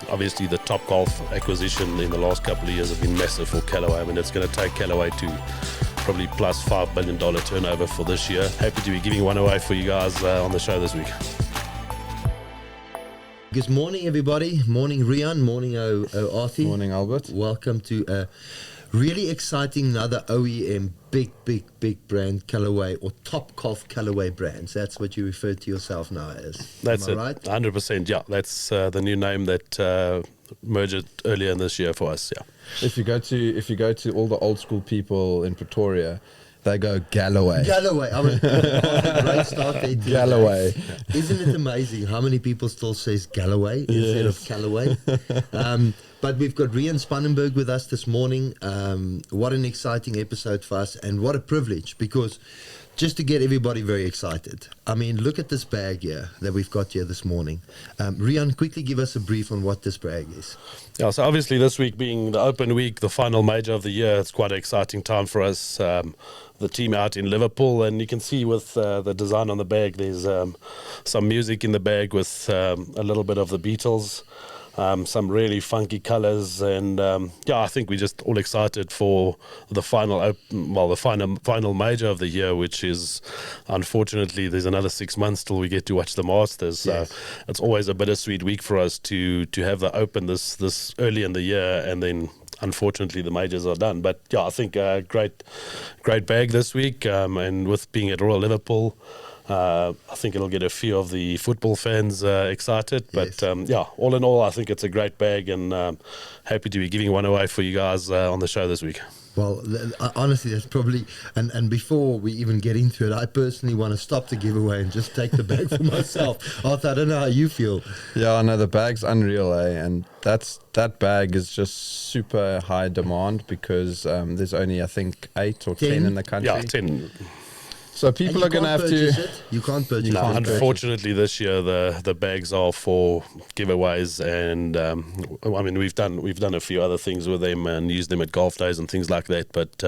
Obviously, the Topgolf acquisition in the last couple of years have been massive for Callaway. I mean, it's going to take Callaway to probably plus $5 billion turnover for this year. Happy to be giving one away for you guys on the show this week. Good morning, everybody. Morning, Riaan. Morning, Arthur. Morning, Albert. Welcome to a really exciting another OEM big brand, Callaway, or Topgolf Callaway brands. That's what you refer to yourself now as. That's it, right? 100%. Yeah, that's the new name that merged earlier in this year for us. Yeah. If you go to all the old school people in Pretoria, they go Callaway. Callaway. I mean, great start there. Callaway. Isn't it amazing how many people still says Callaway instead of Callaway? But we've got Riaan Spangenberg with us this morning. What an exciting episode for us, and what a privilege, because just to get everybody very excited. I mean, look at this bag here that we've got here this morning. Riaan, quickly give us a brief on what this bag is. Yeah, so obviously this week being the open week, the final major of the year, it's quite an exciting time for us. The team out in Liverpool, and you can see with the design on the bag, there's some music in the bag with a little bit of the Beatles. Some really funky colors, and I think we're just all excited for the final major of the year, which is, unfortunately, there's another 6 months till we get to watch the Masters. Yes. So it's always a bittersweet week for us to have the Open this early in the year, and then unfortunately the majors are done. But yeah, I think a great bag this week, and with being at Royal Liverpool, I think it'll get a few of the football fans excited. But Yes. All in all, I think it's a great bag, and happy to be giving one away for you guys on the show this week. Well, honestly, that's probably, and before we even get into it, I personally want to stop the giveaway and just take the bag for myself. Arthur, I don't know how you feel. Yeah, I know the bag's unreal, and that bag is just super high demand because there's only, I think, 8 or 10 in the country. Yeah, 10. So people are going to have to. You can't purchase No, it. unfortunately, this year the bags are for giveaways, and I mean we've done a few other things with them and used them at golf days and things like that. But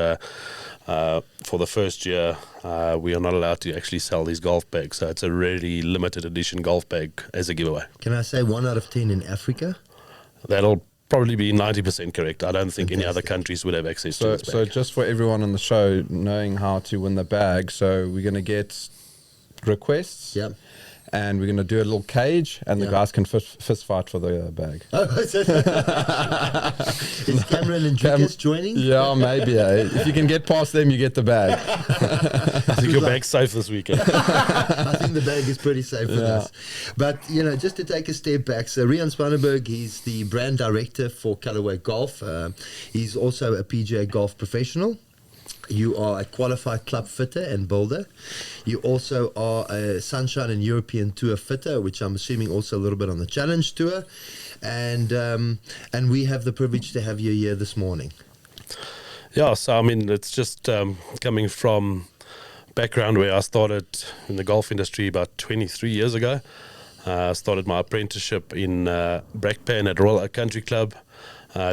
for the first year, we are not allowed to actually sell these golf bags. So it's a really limited edition golf bag as a giveaway. Can I say 1 out of 10 in Africa? That'll probably be 90% correct. I don't think any other Fantastic. countries would have access to So, this bag. so just for everyone on the show knowing how to win the bag, so we're going to get requests. Yep. And we're going to do a little cage, and the Yeah. guys can fist fight for the bag. Is Cameron and Julius joining? Yeah, maybe. If you can get past them, you get the bag. I think your bag's safe this weekend. I think the bag is pretty safe with us. But, just to take a step back, so Riaan Spangenberg, he's the brand director for Callaway Golf. He's also a PGA golf professional. You are a qualified club fitter and builder. You also are a Sunshine and European Tour fitter, which I'm assuming also a little bit on the Challenge Tour. And we have the privilege to have you here this morning. Yeah, so I mean, it's just coming from background where I started in the golf industry about 23 years ago. I started my apprenticeship in Brakpan at Royal Country Club.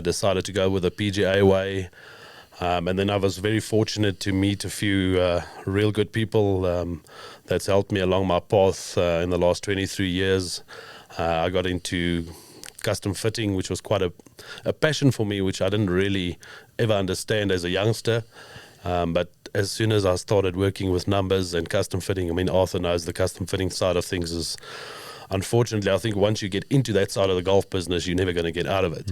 Decided to go with the PGA way. And then I was very fortunate to meet a few real good people that's helped me along my path in the last 23 years. I got into custom fitting, which was quite a passion for me, which I didn't really ever understand as a youngster. But as soon as I started working with numbers and custom fitting, I mean, Arthur knows the custom fitting side of things is, unfortunately, I think once you get into that side of the golf business, you're never going to get out of it.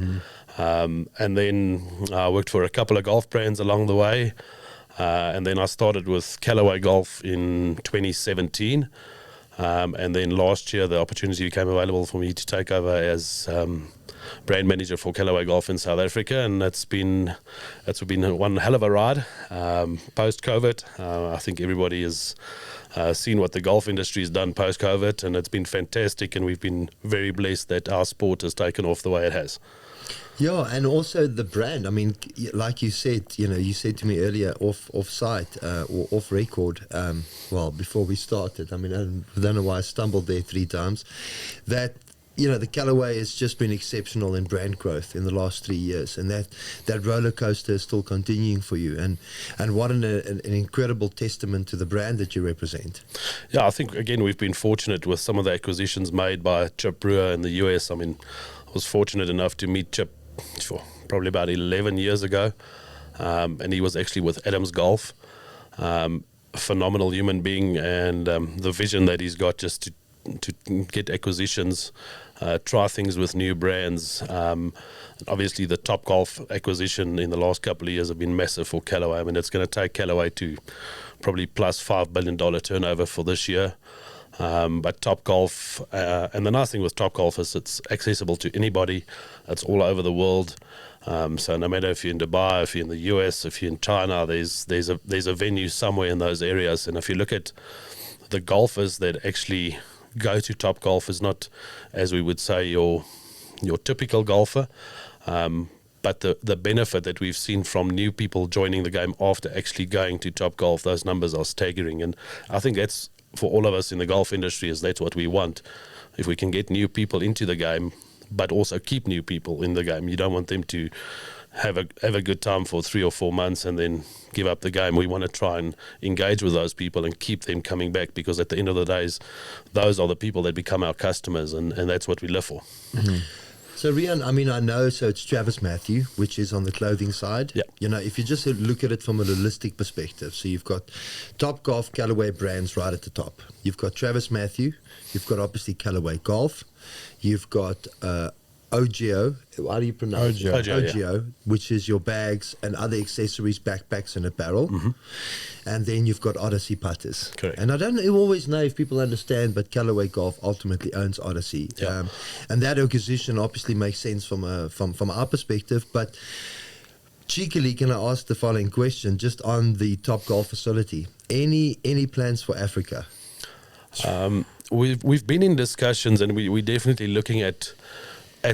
And then I worked for a couple of golf brands along the way. And then I started with Callaway Golf in 2017. And then last year, the opportunity became available for me to take over as brand manager for Callaway Golf in South Africa. And that's been one hell of a ride. Post-COVID, I think everybody has seen what the golf industry has done post-COVID, and it's been fantastic, and we've been very blessed that our sport has taken off the way it has. Yeah, and also the brand. I mean, like you said, you said to me earlier off site or off record, before we started, I mean, I don't know why I stumbled there 3 times, that the Callaway has just been exceptional in brand growth in the last 3 years, and that roller coaster is still continuing for you. And what an incredible testament to the brand that you represent. Yeah, I think, again, we've been fortunate with some of the acquisitions made by Chip Brewer in the US. I mean, was fortunate enough to meet Chip for probably about 11 years ago, and he was actually with Adams Golf. Phenomenal human being, and the vision that he's got just to get acquisitions, try things with new brands. Obviously, the Topgolf acquisition in the last couple of years have been massive for Callaway. I mean, it's going to take Callaway to probably plus $5 billion turnover for this year. But Topgolf, and the nice thing with Topgolf is it's accessible to anybody. It's all over the world. So no matter if you're in Dubai, if you're in the US, if you're in China, there's a venue somewhere in those areas. And if you look at the golfers that actually go to Topgolf, is not, as we would say, your typical golfer. But the benefit that we've seen from new people joining the game after actually going to Topgolf, those numbers are staggering. And I think that's, for all of us in the golf industry, is that's what we want. If we can get new people into the game, but also keep new people in the game. You don't want them to have a good time for 3 or 4 months and then give up the game. We want to try and engage with those people and keep them coming back, because at the end of the days, those are the people that become our customers, and that's what we live for. Mm-hmm. So Riaan, I mean, I know, so it's Travis Matthew, which is on the clothing side. Yeah. You know, if you just look at it from a holistic perspective, so you've got Topgolf, Callaway brands right at the top. You've got Travis Matthew. You've got obviously Callaway Golf. You've got OGO, how do you pronounce it? OGO, which is your bags and other accessories, backpacks and apparel. Mm-hmm. And then you've got Odyssey putters. Correct. And I don't always know if people understand, but Callaway Golf ultimately owns Odyssey. Yeah. And that acquisition obviously makes sense from our perspective. But cheekily, can I ask the following question, just on the Topgolf facility? Any plans for Africa? We've been in discussions, and we're definitely looking at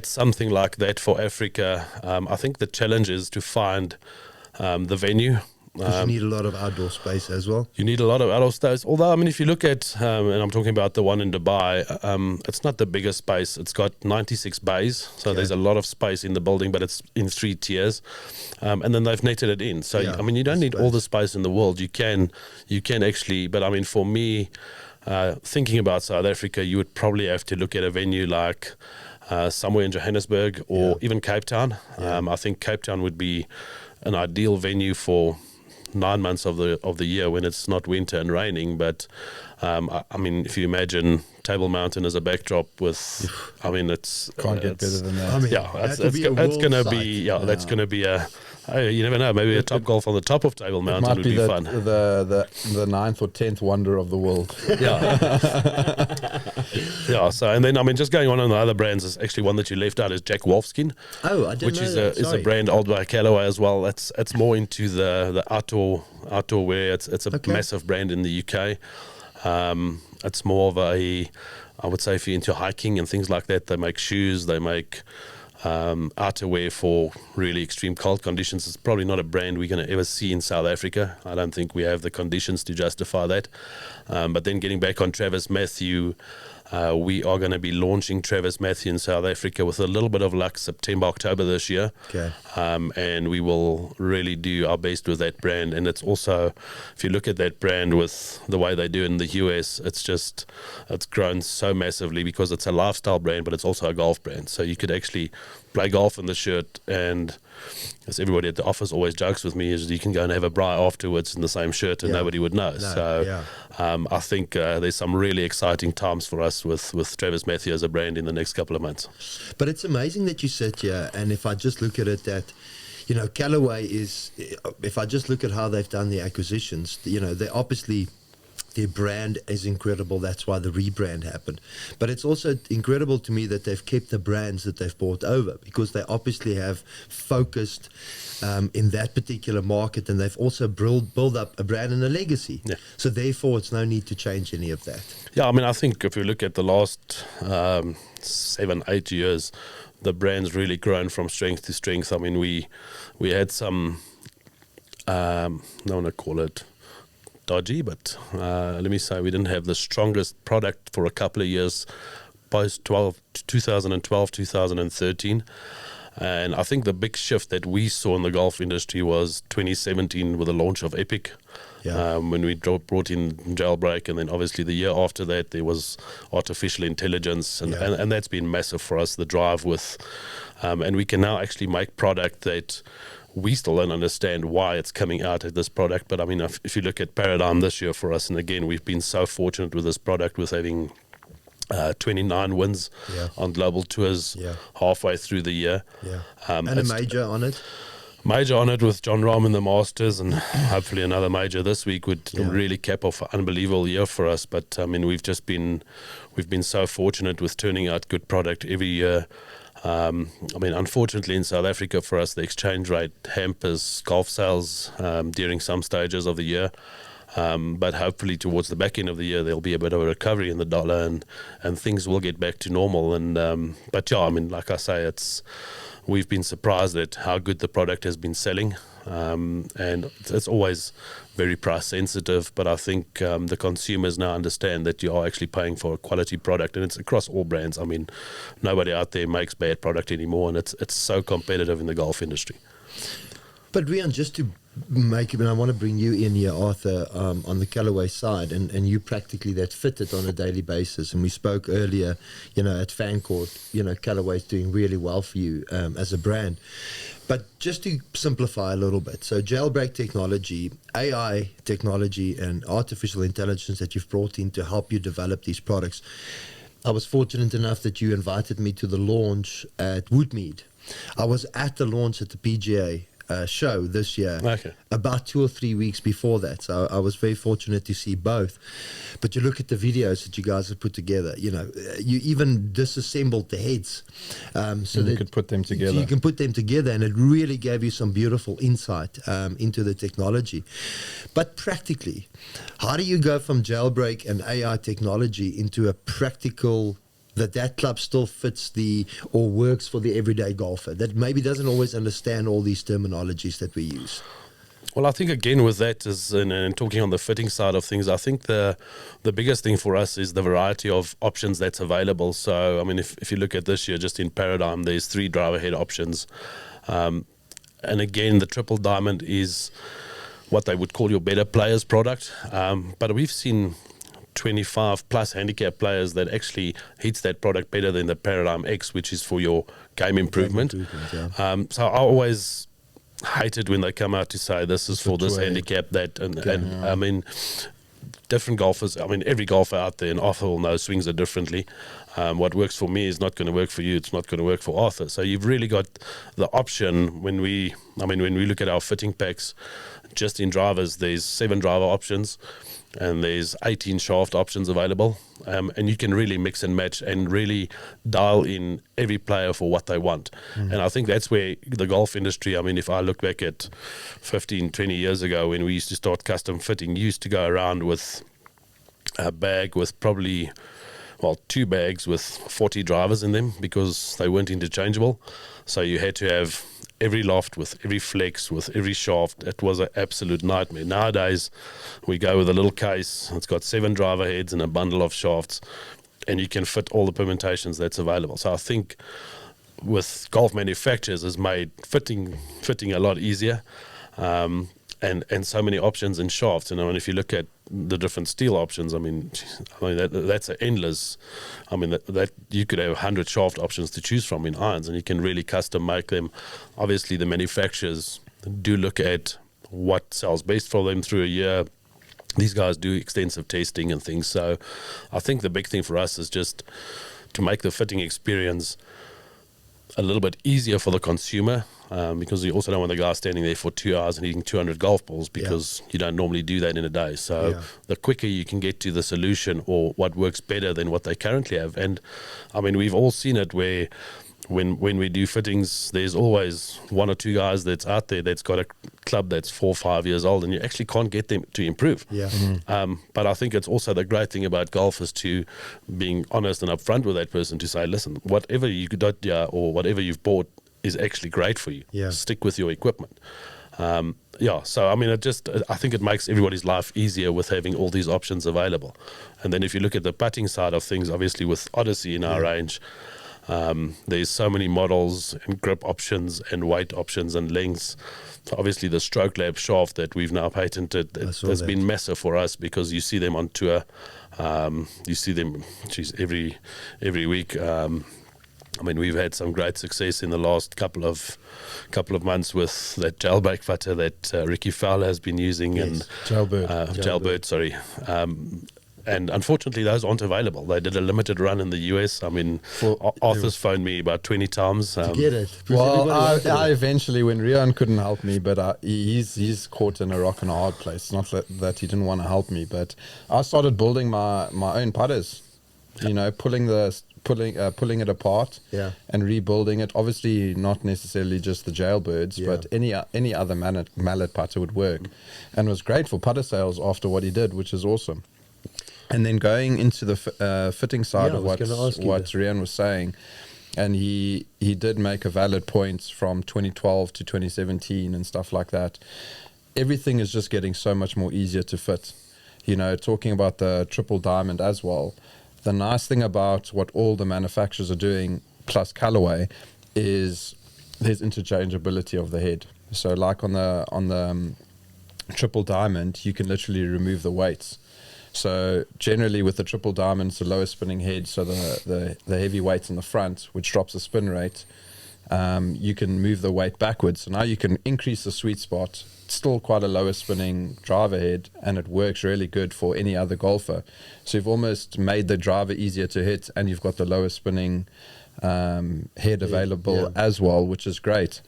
something like that for Africa. I think the challenge is to find the venue. Because you need a lot of outdoor space as well. You need a lot of outdoor space. Although, I mean, if you look at, and I'm talking about the one in Dubai, it's not the biggest space. It's got 96 bays, so there's a lot of space in the building, but it's in 3 tiers. And then they've netted it in. So, I mean, you don't need all the space in the world. You can actually, but I mean, for me, thinking about South Africa, you would probably have to look at a venue like somewhere in Johannesburg or even Cape Town. I think Cape Town would be an ideal venue for 9 months of the year when it's not winter and raining. But I mean, if you imagine Table Mountain as a backdrop with, I mean, it's can't get better than that. I mean, that's going to be that's going to be a. You never know. Maybe a Topgolf on the top of Table Mountain would be fun. The 9th or 10th wonder of the world. Yeah. So, and then I mean, just going on the other brands, is actually one that you left out is Jack Wolfskin. Oh, I didn't know that. Is a brand owned by Callaway as well. It's more into the outdoor wear. It's a massive brand in the UK. It's more of I would say, if you're into hiking and things like that, they make shoes. They make outerwear for really extreme cold conditions. It's probably not a brand we're going to ever see in South Africa. I don't think we have the conditions to justify that. But then getting back on Travis Matthew, we are going to be launching Travis Matthew in South Africa with a little bit of luck September, October this year. Okay. And we will really do our best with that brand. And it's also, if you look at that brand with the way they do in the US, it's grown so massively because it's a lifestyle brand, but it's also a golf brand. So you could actually play golf in the shirt, and as everybody at the office always jokes with me, is you can go and have a braai afterwards in the same shirt and nobody would know. I think there's some really exciting times for us with Travis Matthew as a brand in the next couple of months. But it's amazing that you sit here, and if I just look at it, that, you know, Callaway is, if I just look at how they've done the acquisitions, you know, they obviously, their brand is incredible. That's why the rebrand happened. But it's also incredible to me that they've kept the brands that they've brought over, because they obviously have focused in that particular market, and they've also built up a brand and a legacy. Yeah. So therefore, it's no need to change any of that. Yeah, I mean, I think if you look at the last 7-8 years, the brand's really grown from strength to strength. I mean, we had some, I don't want to call it dodgy, but let me say we didn't have the strongest product for a couple of years post 2012, 2013. And I think the big shift that we saw in the golf industry was 2017 with the launch of Epic. Yeah. When we brought in Jailbreak, and then obviously the year after that there was artificial intelligence, and that's been massive for us, the drive with, and we can now actually make product that we still don't understand why it's coming out at this product. But I mean, if you look at Paradigm this year for us, and again, we've been so fortunate with this product with having 29 wins on global tours halfway through the year. And a major on it. Major on it with John Rahm in the Masters, and hopefully another major this week would really cap off an unbelievable year for us. But I mean, we've been so fortunate with turning out good product every year. I mean, unfortunately in South Africa for us, the exchange rate hampers golf sales during some stages of the year. But hopefully towards the back end of the year, there'll be a bit of a recovery in the dollar, and things will get back to normal. And but I mean, like I say, we've been surprised at how good the product has been selling, and it's always very price sensitive. But I think the consumers now understand that you are actually paying for a quality product, and it's across all brands. I mean, nobody out there makes bad product anymore, and it's so competitive in the golf industry. But Riaan, just to make it, and I want to bring you in here, Arthur, on the Callaway side, and you practically that fit it on a daily basis. And we spoke earlier, at Fancourt, Callaway's doing really well for you as a brand. But just to simplify a little bit, so Jailbreak technology, AI technology, and artificial intelligence that you've brought in to help you develop these products. I was fortunate enough that you invited me to the launch at Woodmead. I was at the launch at the PGA show this year, about 2 or 3 weeks before that. So I was very fortunate to see both. But you look at the videos that you guys have put together, you even disassembled the heads. So that you could put them together. So you can put them together, and it really gave you some beautiful insight into the technology. But practically, how do you go from Jailbreak and AI technology into a practical that club still fits or works for the everyday golfer that maybe doesn't always understand all these terminologies that we use? Well, I think again with that is, and talking on the fitting side of things, I think the biggest thing for us is the variety of options that's available. So, I mean, if you look at this year, just in Paradigm, there's 3 driver head options. And again, the Triple Diamond is what they would call your better players product. But we've seen 25 plus handicap players that actually hits that product better than the Paradigm X, which is for your game improvement. So I always hated when they come out to say this is for this handicap, that, and I mean, different golfers, I mean, every golfer out there, and Arthur will know, swings it differently. What works for me is not going to work for you. It's not going to work for Arthur. So you've really got the option when we look at our fitting packs, just in drivers, there's 7 driver options, and there's 18 shaft options available, and you can really mix and match and really dial in every player for what they want. And I think that's where the golf industry, I mean, if I look back at 15, 20 years ago when we used to start custom fitting, you used to go around with a bag with probably, 2 bags with 40 drivers in them because they weren't interchangeable. So you had to have every loft with every flex with every shaft. It was an absolute nightmare. Nowadays we go with a little case, it's got 7 driver heads and a bundle of shafts, and you can fit all the permutations that's available. So I think with golf manufacturers has made fitting a lot easier, and so many options in shafts. And if you look at the different steel options, I mean that's an endless. I mean that you could have 100 shaft options to choose from in irons, and you can really custom make them. Obviously, the manufacturers do look at what sells best for them through a year. These guys do extensive testing and things. So I think the big thing for us is just to make the fitting experience a little bit easier for the consumer, because you also don't want the guy standing there for 2 hours and eating 200 golf balls, because you don't normally do that in a day. So the quicker you can get to the solution or what works better than what they currently have. And I mean, we've all seen it where when we do fittings, there's always 1 or 2 guys that's out there that's got a club that's 4 or 5 years old, and you actually can't get them to improve. But I think it's also the great thing about golf is to being honest and upfront with that person to say, listen, whatever you got or whatever you've bought is actually great for you. Stick with your equipment. So I mean, I think it makes everybody's life easier with having all these options available. And then if you look at the putting side of things, obviously with Odyssey in our range, There's so many models and grip options and weight options and lengths. So obviously the Stroke Lab shaft that we've now patented has been massive for us, because you see them on tour. You see them every week. I mean, we've had some great success in the last couple of months with that jailbreak putter that Ricky Fowler has been using, and jailbird, sorry. And unfortunately, those aren't available. They did a limited run in the US. I mean, Arthur's phoned me about 20 times. To get it. Well, I eventually, when Riaan couldn't help me, but he's caught in a rock and a hard place. Not that he didn't want to help me, but I started building my own putters. You know, pulling it apart, and rebuilding it. Obviously, not necessarily just the jailbirds, but any other mallet putter would work, and was great for putter sales after what he did, which is awesome. And then going into the fitting side of what Riaan was saying, and he did make a valid point from 2012 to 2017 and stuff like that. Everything is just getting so much more easier to fit. You know, talking about the triple diamond as well. The nice thing about what all the manufacturers are doing, plus Callaway, is there's interchangeability of the head. So like on the triple diamond, you can literally remove the weights. So generally with the triple diamond, it's the lowest spinning head, so the heavy weights in the front, which drops the spin rate, you can move the weight backwards. So now you can increase the sweet spot. It's still quite a lower spinning driver head, and it works really good for any other golfer. So you've almost made the driver easier to hit, and you've got the lower spinning head available as well, which is great.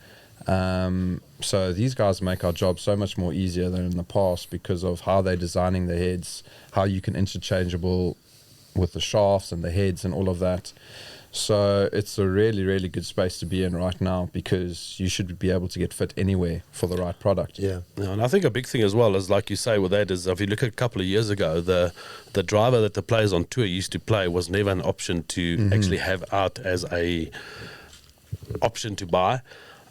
So these guys make our job so much more easier than in the past, because of how they're designing the heads, how you can interchangeable with the shafts and the heads and all of that. So it's a really, really good space to be in right now, because you should be able to get fit anywhere for the right product. Yeah, and I think a big thing as well is, like you say, with that is, if you look at a couple of years ago, the driver that the players on tour used to play was never an option to actually have out as a option to buy.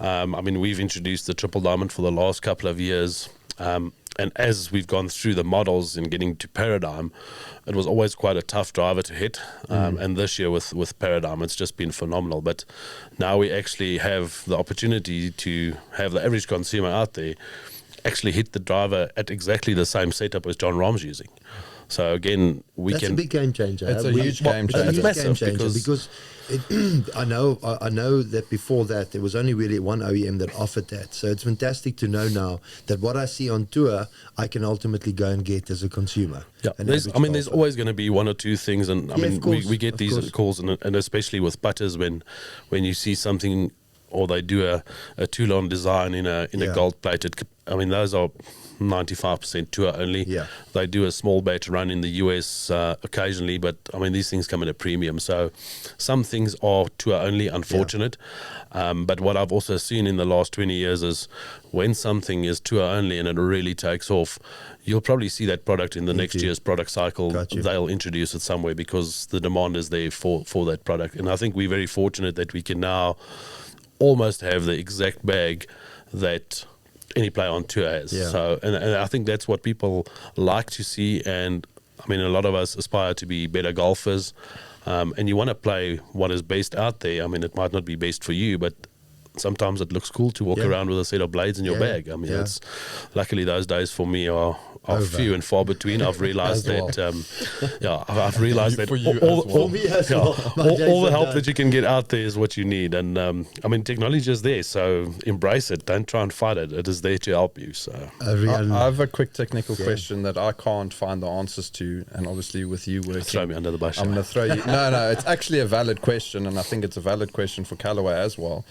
I mean, we've introduced the triple diamond for the last couple of years, and as we've gone through the models and getting to Paradigm, it was always quite a tough driver to hit. And this year with Paradigm, it's just been phenomenal. But now we actually have the opportunity to have the average consumer out there actually hit the driver at exactly the same setup as John Rahm's using. So again, That's a big game changer. It's a huge game changer. It's a huge game changer because I know that before that there was only really one OEM that offered that. So it's fantastic to know now that what I see on tour, I can ultimately go and get as a consumer. Yeah, there's always going to be one or two things, and we get these calls, and especially with putters, when you see something, or they do a Toulon design in a gold plated. I mean, those are 95% tour only. Yeah. They do a small batch run in the US occasionally, but I mean, these things come at a premium. So some things are tour only, unfortunate. But what I've also seen in the last 20 years is when something is tour only and it really takes off, you'll probably see that product in the next year's product cycle. They'll introduce it somewhere because the demand is there for that product. And I think we're very fortunate that we can now almost have the exact bag that any player on tour has. So, and I think that's what people like to see. And I mean, a lot of us aspire to be better golfers, and you want to play what is best out there. I mean, it might not be best for you, but sometimes it looks cool to walk around with a set of blades in your bag. I mean, it's luckily those days for me are few and far between. I've realized that I've realized that all the help that you can get out there is what you need. And I mean, technology is there, so embrace it. Don't try and fight it. It is there to help you. So I have a quick technical question that I can't find the answers to, and obviously with you working, throw me under the bus. I'm going to throw you. No, it's actually a valid question, and I think it's a valid question for Callaway as well,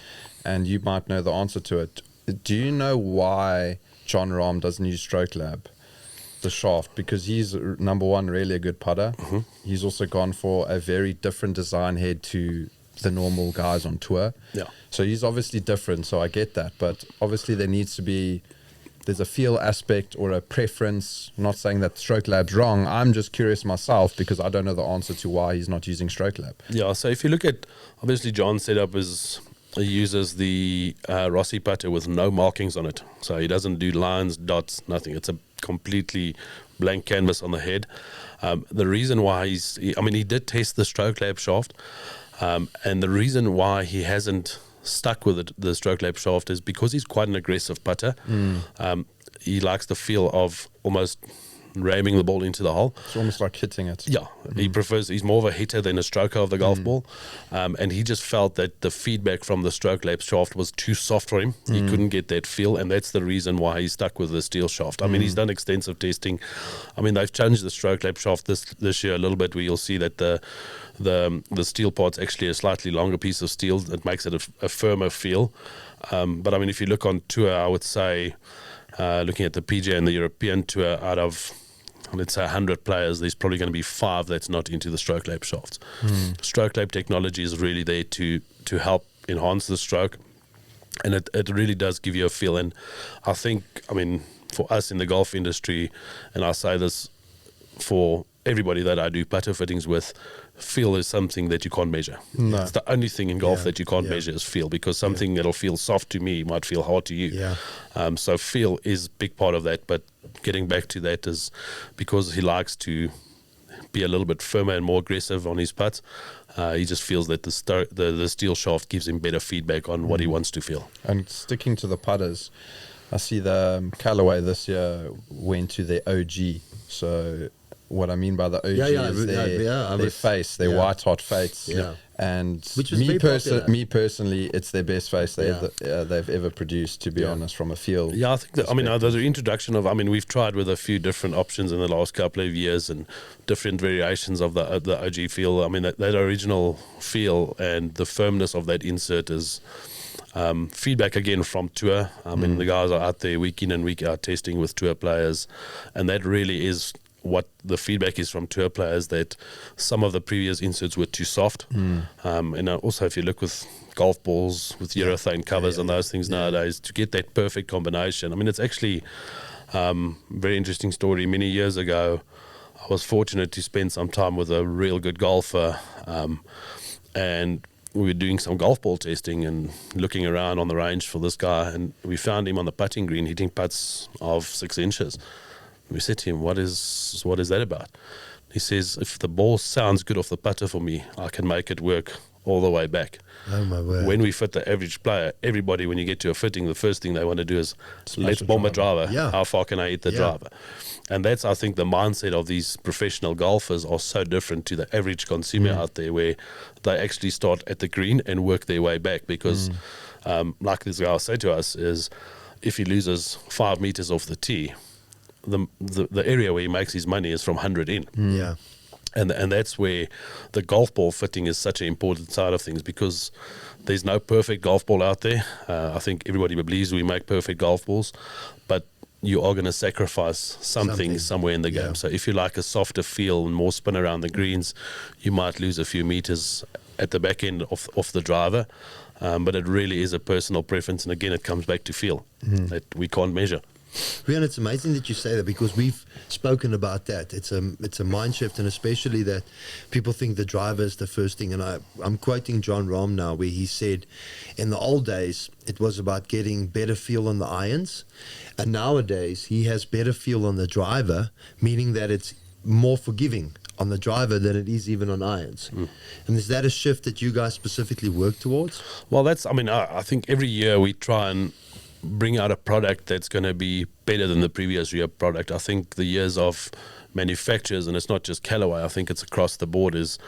and you might know the answer to it. Do you know why John Rahm doesn't use Stroke Lab, the shaft? Because he's, number one, really a good putter. He's also gone for a very different design head to the normal guys on tour. So he's obviously different, so I get that. But obviously there's a feel aspect or a preference. I'm not saying that Stroke Lab's wrong. I'm just curious myself because I don't know the answer to why he's not using Stroke Lab. Yeah, so if you look at, obviously John's setup is, he uses the Rossi putter with no markings on it. So he doesn't do lines, dots, nothing. It's a completely blank canvas on the head. The reason why he did test the Stroke Lab shaft, And the reason why he hasn't stuck with the stroke lap shaft is because he's quite an aggressive putter. He likes the feel of almost ramming the ball into the hole. It's almost like hitting it. Yeah, he's more of a hitter than a stroker of the golf ball. And he just felt that the feedback from the stroke lap shaft was too soft for him. He couldn't get that feel, and that's the reason why he stuck with the steel shaft. I mean, he's done extensive testing. I mean, they've changed the stroke lap shaft this year a little bit, where you'll see that the steel part's actually a slightly longer piece of steel that makes it a firmer feel. But I mean, if you look on tour, I would say, looking at the PGA and the European tour, out of, let's say, 100 players, there's probably going to be 5 that's not into the stroke lap shafts. Stroke lap technology is really there to help enhance the stroke, and it really does give you a feel. And I think, I mean, for us in the golf industry, and I say this for everybody that I do putter fittings with, feel is something that you can't measure. No. It's the only thing in golf that you can't measure is feel, because something that'll feel soft to me might feel hard to you. So feel is a big part of that. But getting back to that is because he likes to be a little bit firmer and more aggressive on his putts. He just feels that the steel shaft gives him better feedback on what he wants to feel. And sticking to the putters, I see the Callaway this year went to their OG. So what I mean by the OG is their face, their white hot face. And which was me personally, it's their best face they've ever produced, to be honest, from a feel. Yeah, I think that, I mean, the introduction of, I mean, we've tried with a few different options in the last couple of years and different variations of the OG feel. I mean, that original feel and the firmness of that insert is feedback again from tour. I mean, the guys are out there week in and week out testing with tour players, and that really is what the feedback is from tour players, that some of the previous inserts were too soft. And also, if you look with golf balls with urethane covers and those things nowadays, to get that perfect combination, I mean, it's actually very interesting story. Many years ago, I was fortunate to spend some time with a real good golfer, and we were doing some golf ball testing and looking around on the range for this guy, and we found him on the putting green hitting putts of 6 inches. We said to him, what is that about? He says, if the ball sounds good off the putter for me, I can make it work all the way back. Oh my word. When we fit the average player, everybody, when you get to a fitting, the first thing they want to do is, let's bomb a driver. How far can I hit the driver? And that's, I think, the mindset of these professional golfers are so different to the average consumer out there, where they actually start at the green and work their way back. Because like this guy said to us, is if he loses 5 meters off the tee, the area where he makes his money is from 100 in. And that's where the golf ball fitting is such an important side of things, because there's no perfect golf ball out there. I think everybody believes we make perfect golf balls, but you are going to sacrifice something somewhere in the game. So if you like a softer feel and more spin around the greens, you might lose a few meters at the back end of the driver. But it really is a personal preference, and again, it comes back to feel that we can't measure. Riaan, it's amazing that you say that, because we've spoken about that. It's a mind shift, and especially that people think the driver is the first thing. And I'm quoting John Rahm now, where he said, in the old days, it was about getting better feel on the irons, and nowadays he has better feel on the driver, meaning that it's more forgiving on the driver than it is even on irons. And is that a shift that you guys specifically work towards? Well, that's, I mean, I think every year we try and bring out a product that's going to be better than the previous year product. I think the years of manufacturers, and it's not just Callaway, I think it's across the board, is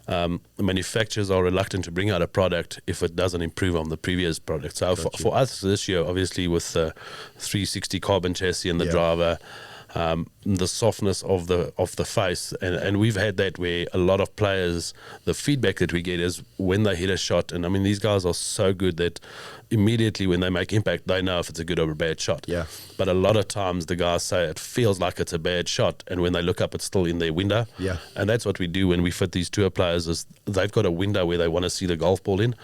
the manufacturers are reluctant to bring out a product if it doesn't improve on the previous product. So for us this year, obviously with the 360 carbon chassis and the driver, the softness of the face, and we've had that where a lot of players, the feedback that we get is when they hit a shot, and I mean, these guys are so good that immediately when they make impact, they know if it's a good or a bad shot. But a lot of times the guys say it feels like it's a bad shot, and when they look up, it's still in their window. And that's what we do when we fit these tour players, is they've got a window where they want to see the golf ball in.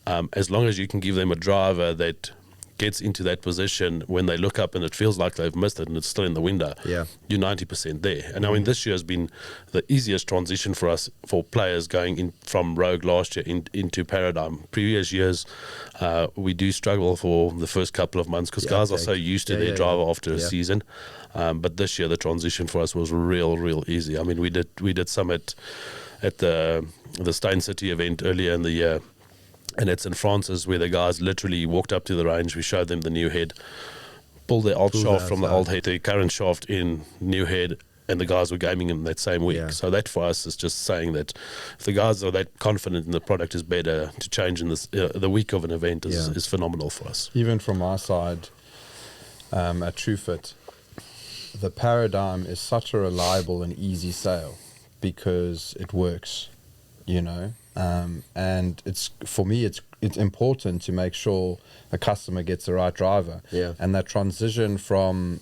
As long as you can give them a driver that gets into that position when they look up and it feels like they've missed it and it's still in the window, you're 90% there. And I mean, this year has been the easiest transition for us, for players going in from Rogue last year into Paradigm. Previous years, we do struggle for the first couple of months because guys are so used to their driver after a season. But this year, the transition for us was real easy. I mean, we did some at at the Stein City event earlier in the year, and it's in Francis, where the guys literally walked up to the range. We showed them the new head, pulled the old shaft from the old head, the current shaft in, new head, and the guys were gaming in that same week. Yeah. So that for us is just saying that if the guys are that confident in the product is better, to change in this the week of an event is phenomenal for us. Even from my side, at TrueFit, the Paradigm is such a reliable and easy sale because it works, you know. And it's, for me, it's important to make sure a customer gets the right driver. Yeah. And that transition from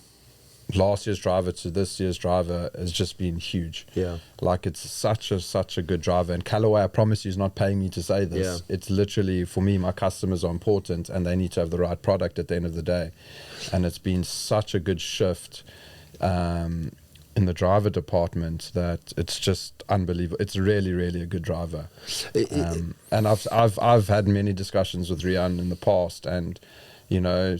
last year's driver to this year's driver has just been huge. Yeah. Like, it's such a good driver. And Callaway, I promise you, is not paying me to say this. Yeah. It's literally, for me, my customers are important and they need to have the right product at the end of the day. And it's been such a good shift in the driver department that it's just unbelievable. It's really, really a good driver. And I've had many discussions with Riaan in the past, and, you know,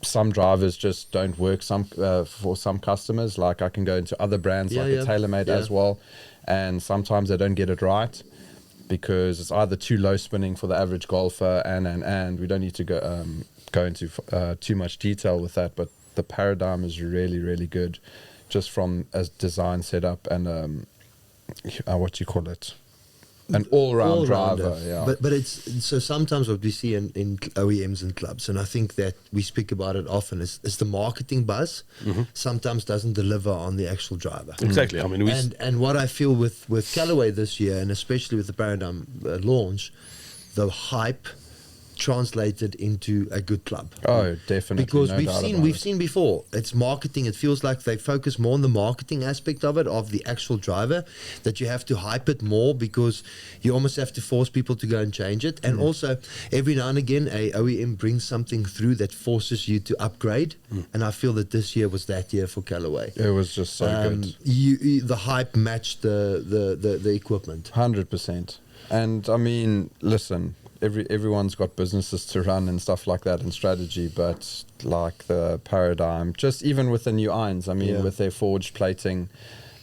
some drivers just don't work for some customers. Like, I can go into other brands like a TaylorMade as well, and sometimes they don't get it right because it's either too low spinning for the average golfer, and we don't need to go into too much detail with that, but the Paradigm is really, really good, just from a design setup and what you call it, an all-round driver. Yeah. But it's so sometimes what we see in OEMs and clubs, and I think that we speak about it often, is the marketing buzz sometimes doesn't deliver on the actual driver. Exactly. I mean, and what I feel with Callaway this year, and especially with the Paradigm launch, the hype translated into a good club. Oh, definitely. Because No we've seen before, it's marketing. It feels like they focus more on the marketing aspect of it, of the actual driver, that you have to hype it more because you almost have to force people to go and change it. And also, every now and again, a OEM brings something through that forces you to upgrade. And I feel that this year was that year for Callaway. It was just so good. The hype matched the equipment. 100%. And I mean, listen, everyone's got businesses to run and stuff like that and strategy, but like the Paradigm, just even with the new irons, I mean, with their forged plating,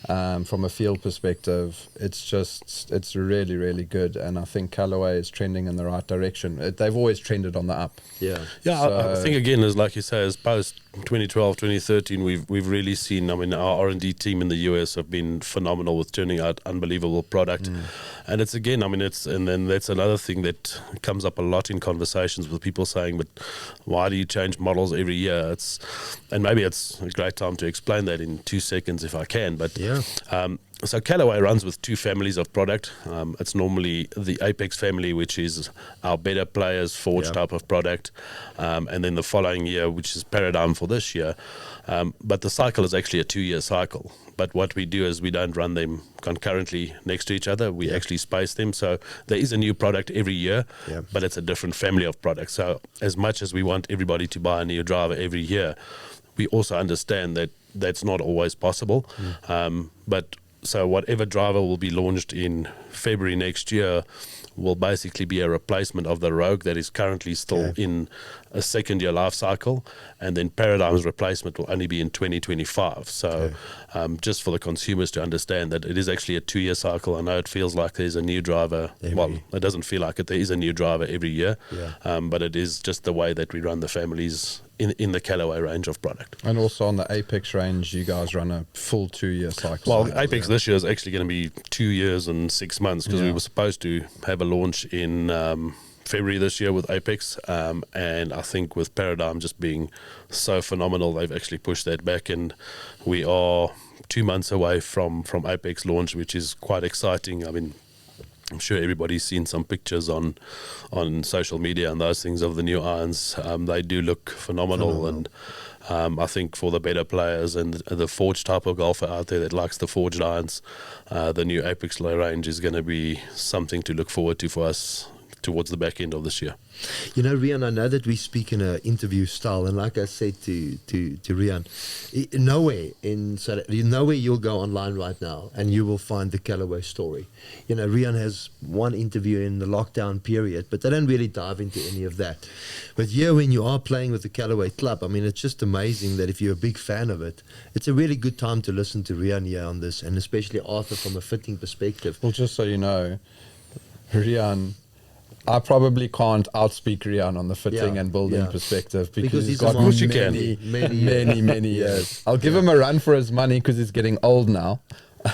from a field perspective, it's really, really good. And I think Callaway is trending in the right direction. They've always trended on the up. Yeah. I think, again, as like you say, as post 2012, 2013, we've really seen, I mean, our R&D team in the US have been phenomenal with turning out unbelievable product. And it's, again, I mean, and then that's another thing that comes up a lot in conversations with people saying, but why do you change models every year? And maybe it's a great time to explain that in 2 seconds if I can. But so Callaway runs with two families of product. It's normally the Apex family, which is our better players forged type of product, and then the following year, which is Paradigm for this year. But the cycle is actually a 2-year cycle. But what we do is we don't run them concurrently next to each other. We actually space them. So there is a new product every year, but it's a different family of products. So as much as we want everybody to buy a new driver every year, we also understand that that's not always possible. But so whatever driver will be launched in February next year will basically be a replacement of the Rogue that is currently still in a second-year life cycle, and then Paradigm's replacement will only be in 2025. So just for the consumers to understand that it is actually a 2-year cycle. I know it feels like there's a new driver. Well, it doesn't feel like it. There is a new driver every year, but it is just the way that we run the families in the Callaway range of product. And also on the Apex range, you guys run a full 2-year cycle. Well, Apex this year is actually going to be 2 years and 6 months because we were supposed to have a launch in February this year with Apex, and I think with Paradigm just being so phenomenal, they've actually pushed that back, and we are 2 months away from Apex launch, which is quite exciting. I mean, I'm sure everybody's seen some pictures on social media and those things of the new irons. They do look phenomenal. And I think for the better players and the forged type of golfer out there that likes the forged irons, the new Apex range is going to be something to look forward to for us towards the back end of this year. You know, Riaan, I know that we speak in an interview style, and like I said to Riaan, nowhere you'll go online right now and you will find the Callaway story. You know, Riaan has one interview in the lockdown period, but they don't really dive into any of that. But here, when you are playing with the Callaway Club, I mean, it's just amazing that if you're a big fan of it, it's a really good time to listen to Riaan here on this, and especially Arthur from a fitting perspective. Well, just so you know, Riaan, I probably can't outspeak Riaan on the fitting and building perspective because he's got many years. I'll give him a run for his money because he's getting old now.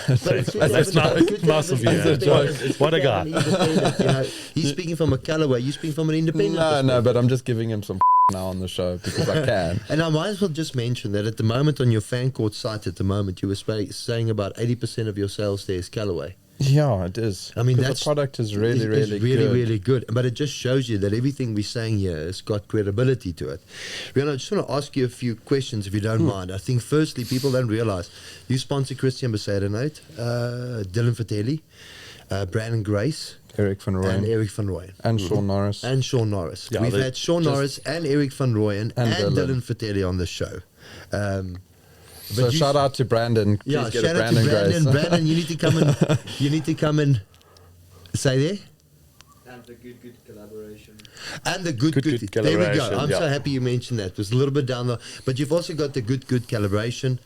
That's not nice of you. What a guy. You know, he's speaking from a Callaway, you're speaking from an independent. No, but I'm just giving him some now on the show because I can. And I might as well just mention that at the moment on your fan court site at the moment, you were saying about 80% of your sales there is Callaway. Yeah, it is. I mean, the product is really good. But it just shows you that everything we're saying here has got credibility to it. Riaan, I just want to ask you a few questions, if you don't mind. I think, firstly, people don't realize you sponsor Christian Besadenhout, Dylan Fratelli, Brandon Grace, Eric van Rooyen, and Sean Norris. Yeah, we've had Sean Norris and Eric van Rooyen and Dylan Fratelli on the show. So shout out to Brandon. Please shout out to Brandon. Brandon, you need to come and say there. And the good collaboration. And the good collaboration. There we go. I'm so happy you mentioned that. It was a little bit down the, but you've also got the good collaboration.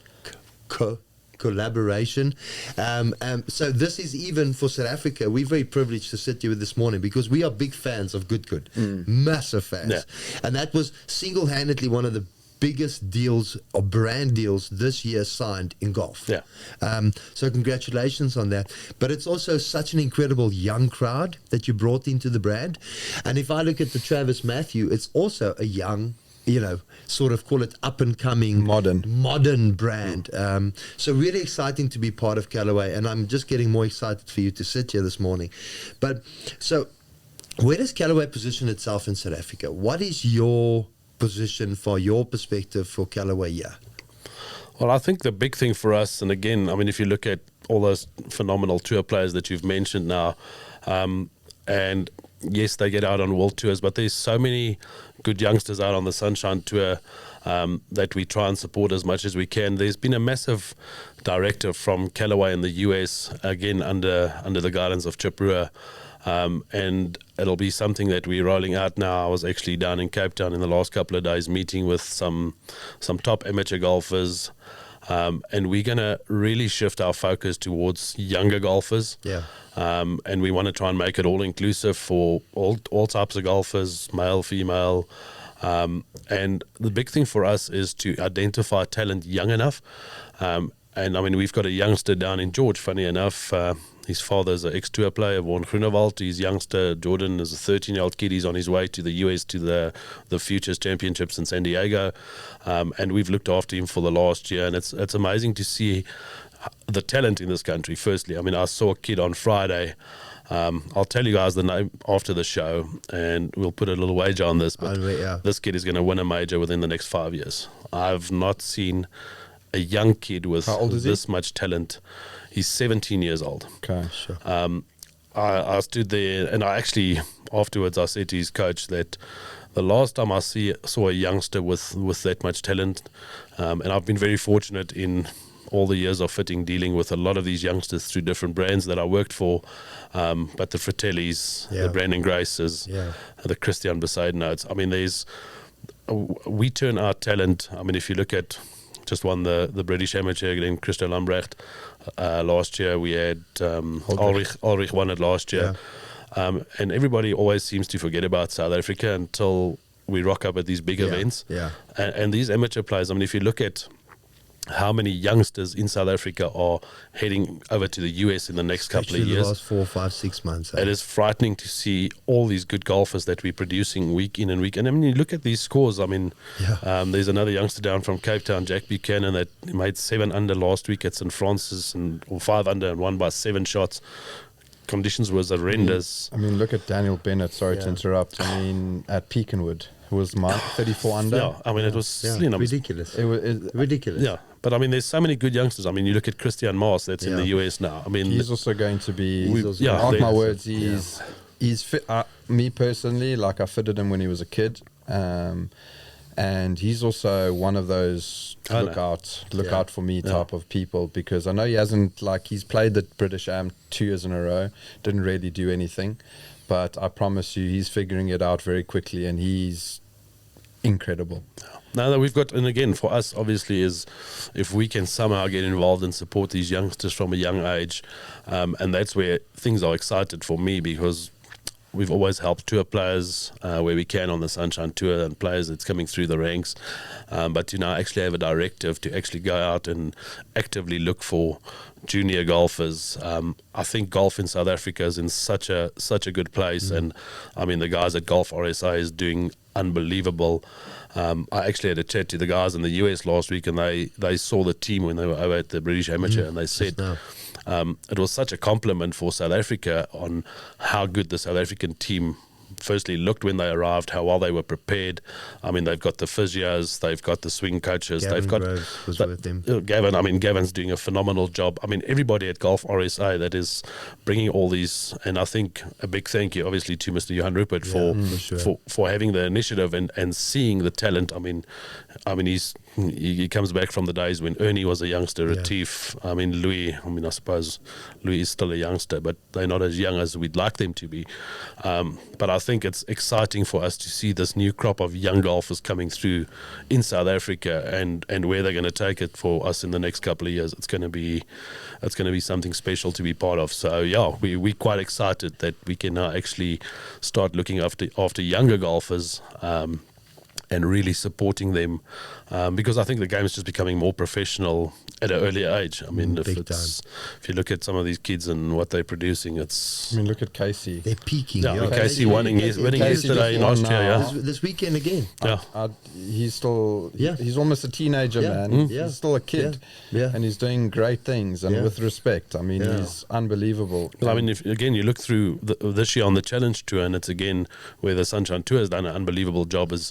Collaboration. So this is even for South Africa. We're very privileged to sit here this morning because we are big fans of good. Massive fans. And that was single-handedly one of the biggest deals or brand deals this year signed in golf. So congratulations on that. But it's also such an incredible young crowd that you brought into the brand. And if I look at the Travis Matthew, it's also a young, you know, sort of call it up and coming modern brand. So really exciting to be part of Callaway, and I'm just getting more excited for you to sit here this morning. But so where does Callaway position itself in South Africa? What is your position for your perspective for Callaway here? Well, I think the big thing for us, and again, I mean, if you look at all those phenomenal tour players that you've mentioned now, and yes, they get out on world tours, but there's so many good youngsters out on the Sunshine Tour that we try and support as much as we can. There's been a massive directive from Callaway in the US, again, under the guidance of Chip Brewer, and it'll be something that we're rolling out now. I was actually down in Cape Town in the last couple of days meeting with some top amateur golfers, and we're going to really shift our focus towards younger golfers. And we want to try and make it all inclusive for all types of golfers, male, female. And the big thing for us is to identify talent young enough. And I mean, we've got a youngster down in George, funny enough. His father's an ex-tour player, Warren Groenewald. His youngster, Jordan, is a 13-year-old kid. He's on his way to the US to the Futures Championships in San Diego. And we've looked after him for the last year. And it's amazing to see the talent in this country, firstly. I mean, I saw a kid on Friday. I'll tell you guys the name after the show, and we'll put a little wager on this. But this kid is going to win a major within the next 5 years. I've not seen a young kid with this much talent. He's 17 years old. Okay, sure. I stood there, and I actually, afterwards, I said to his coach that the last time I saw a youngster with that much talent, and I've been very fortunate in all the years of fitting, dealing with a lot of these youngsters through different brands that I worked for, but the Fratellis, the Brandon Graces, the Christian Besadenhouts. I mean, we turn our talent. I mean, if you look at just won the British Amateur against Christo Lambrecht last year. We had Ulrich won it last year. And everybody always seems to forget about South Africa until we rock up at these big events. And these amateur players, I mean, if you look at how many youngsters in South Africa are heading over to the US in the next couple of years. The last 4, 5, 6 months. It is frightening to see all these good golfers that we're producing week in and week. And I mean, you look at these scores. I mean, there's another youngster down from Cape Town, Jack Buchanan, that made 7 under last week at St. Francis, or 5 under and won by 7 shots. Conditions was horrendous. I mean, look at Daniel Bennett. Sorry to interrupt. I mean, at Peakenwood, who was 34 under. Yeah, I mean, it was ridiculous. It was ridiculous. Yeah. But I mean, there's so many good youngsters. I mean, you look at Christian Maas, that's in the US now. I mean, he's also going to be. Mark my words. He's he's fit. Me personally, like I fitted him when he was a kid, and he's also one of those look out for me type of people, because I know he hasn't, like, he's played the British Am 2 years in a row, didn't really do anything, but I promise you, he's figuring it out very quickly, and he's incredible. Now that we've got, and again, for us, obviously, is if we can somehow get involved and support these youngsters from a young age, and that's where things are excited for me, because we've always helped tour players where we can on the Sunshine Tour, and players that's coming through the ranks. But you know, I actually have a directive to actually go out and actively look for junior golfers. I think golf in South Africa is in such a good place, and I mean, the guys at Golf RSA is doing unbelievable. I actually had a chat to the guys in the US last week, and they saw the team when they were over at the British Amateur, and they said it was such a compliment for South Africa on how good the South African team firstly looked when they arrived, how well they were prepared. I mean, they've got the physios, they've got the swing coaches, Gavin they've got Groves was with them. Gavin. I mean, Gavin's doing a phenomenal job. I mean, everybody at Golf RSA that is bringing all these, and I think a big thank you, obviously, to Mr. Johan Rupert for having the initiative and seeing the talent. I mean, he comes back from the days when Ernie was a youngster, Retief. I mean, Louis. I mean, I suppose Louis is still a youngster, but they're not as young as we'd like them to be. But I think it's exciting for us to see this new crop of young golfers coming through in South Africa, and where they're going to take it for us in the next couple of years. It's going to be something special to be part of. So yeah, we're quite excited that we can now actually start looking after younger golfers. And really supporting them, because I think the game is just becoming more professional at an earlier age. I mean, if you look at some of these kids and what they're producing, it's. I mean, look at Casey. They're peaking. Yeah, Casey winning yesterday in Austria. This weekend again. Yeah, he's still. He's almost a teenager, man. He's still a kid. And he's doing great things, and with respect. I mean, he's unbelievable. Well, I mean, if again you look through this year on the Challenge Tour, and it's again where the Sunshine Tour has done an unbelievable job, is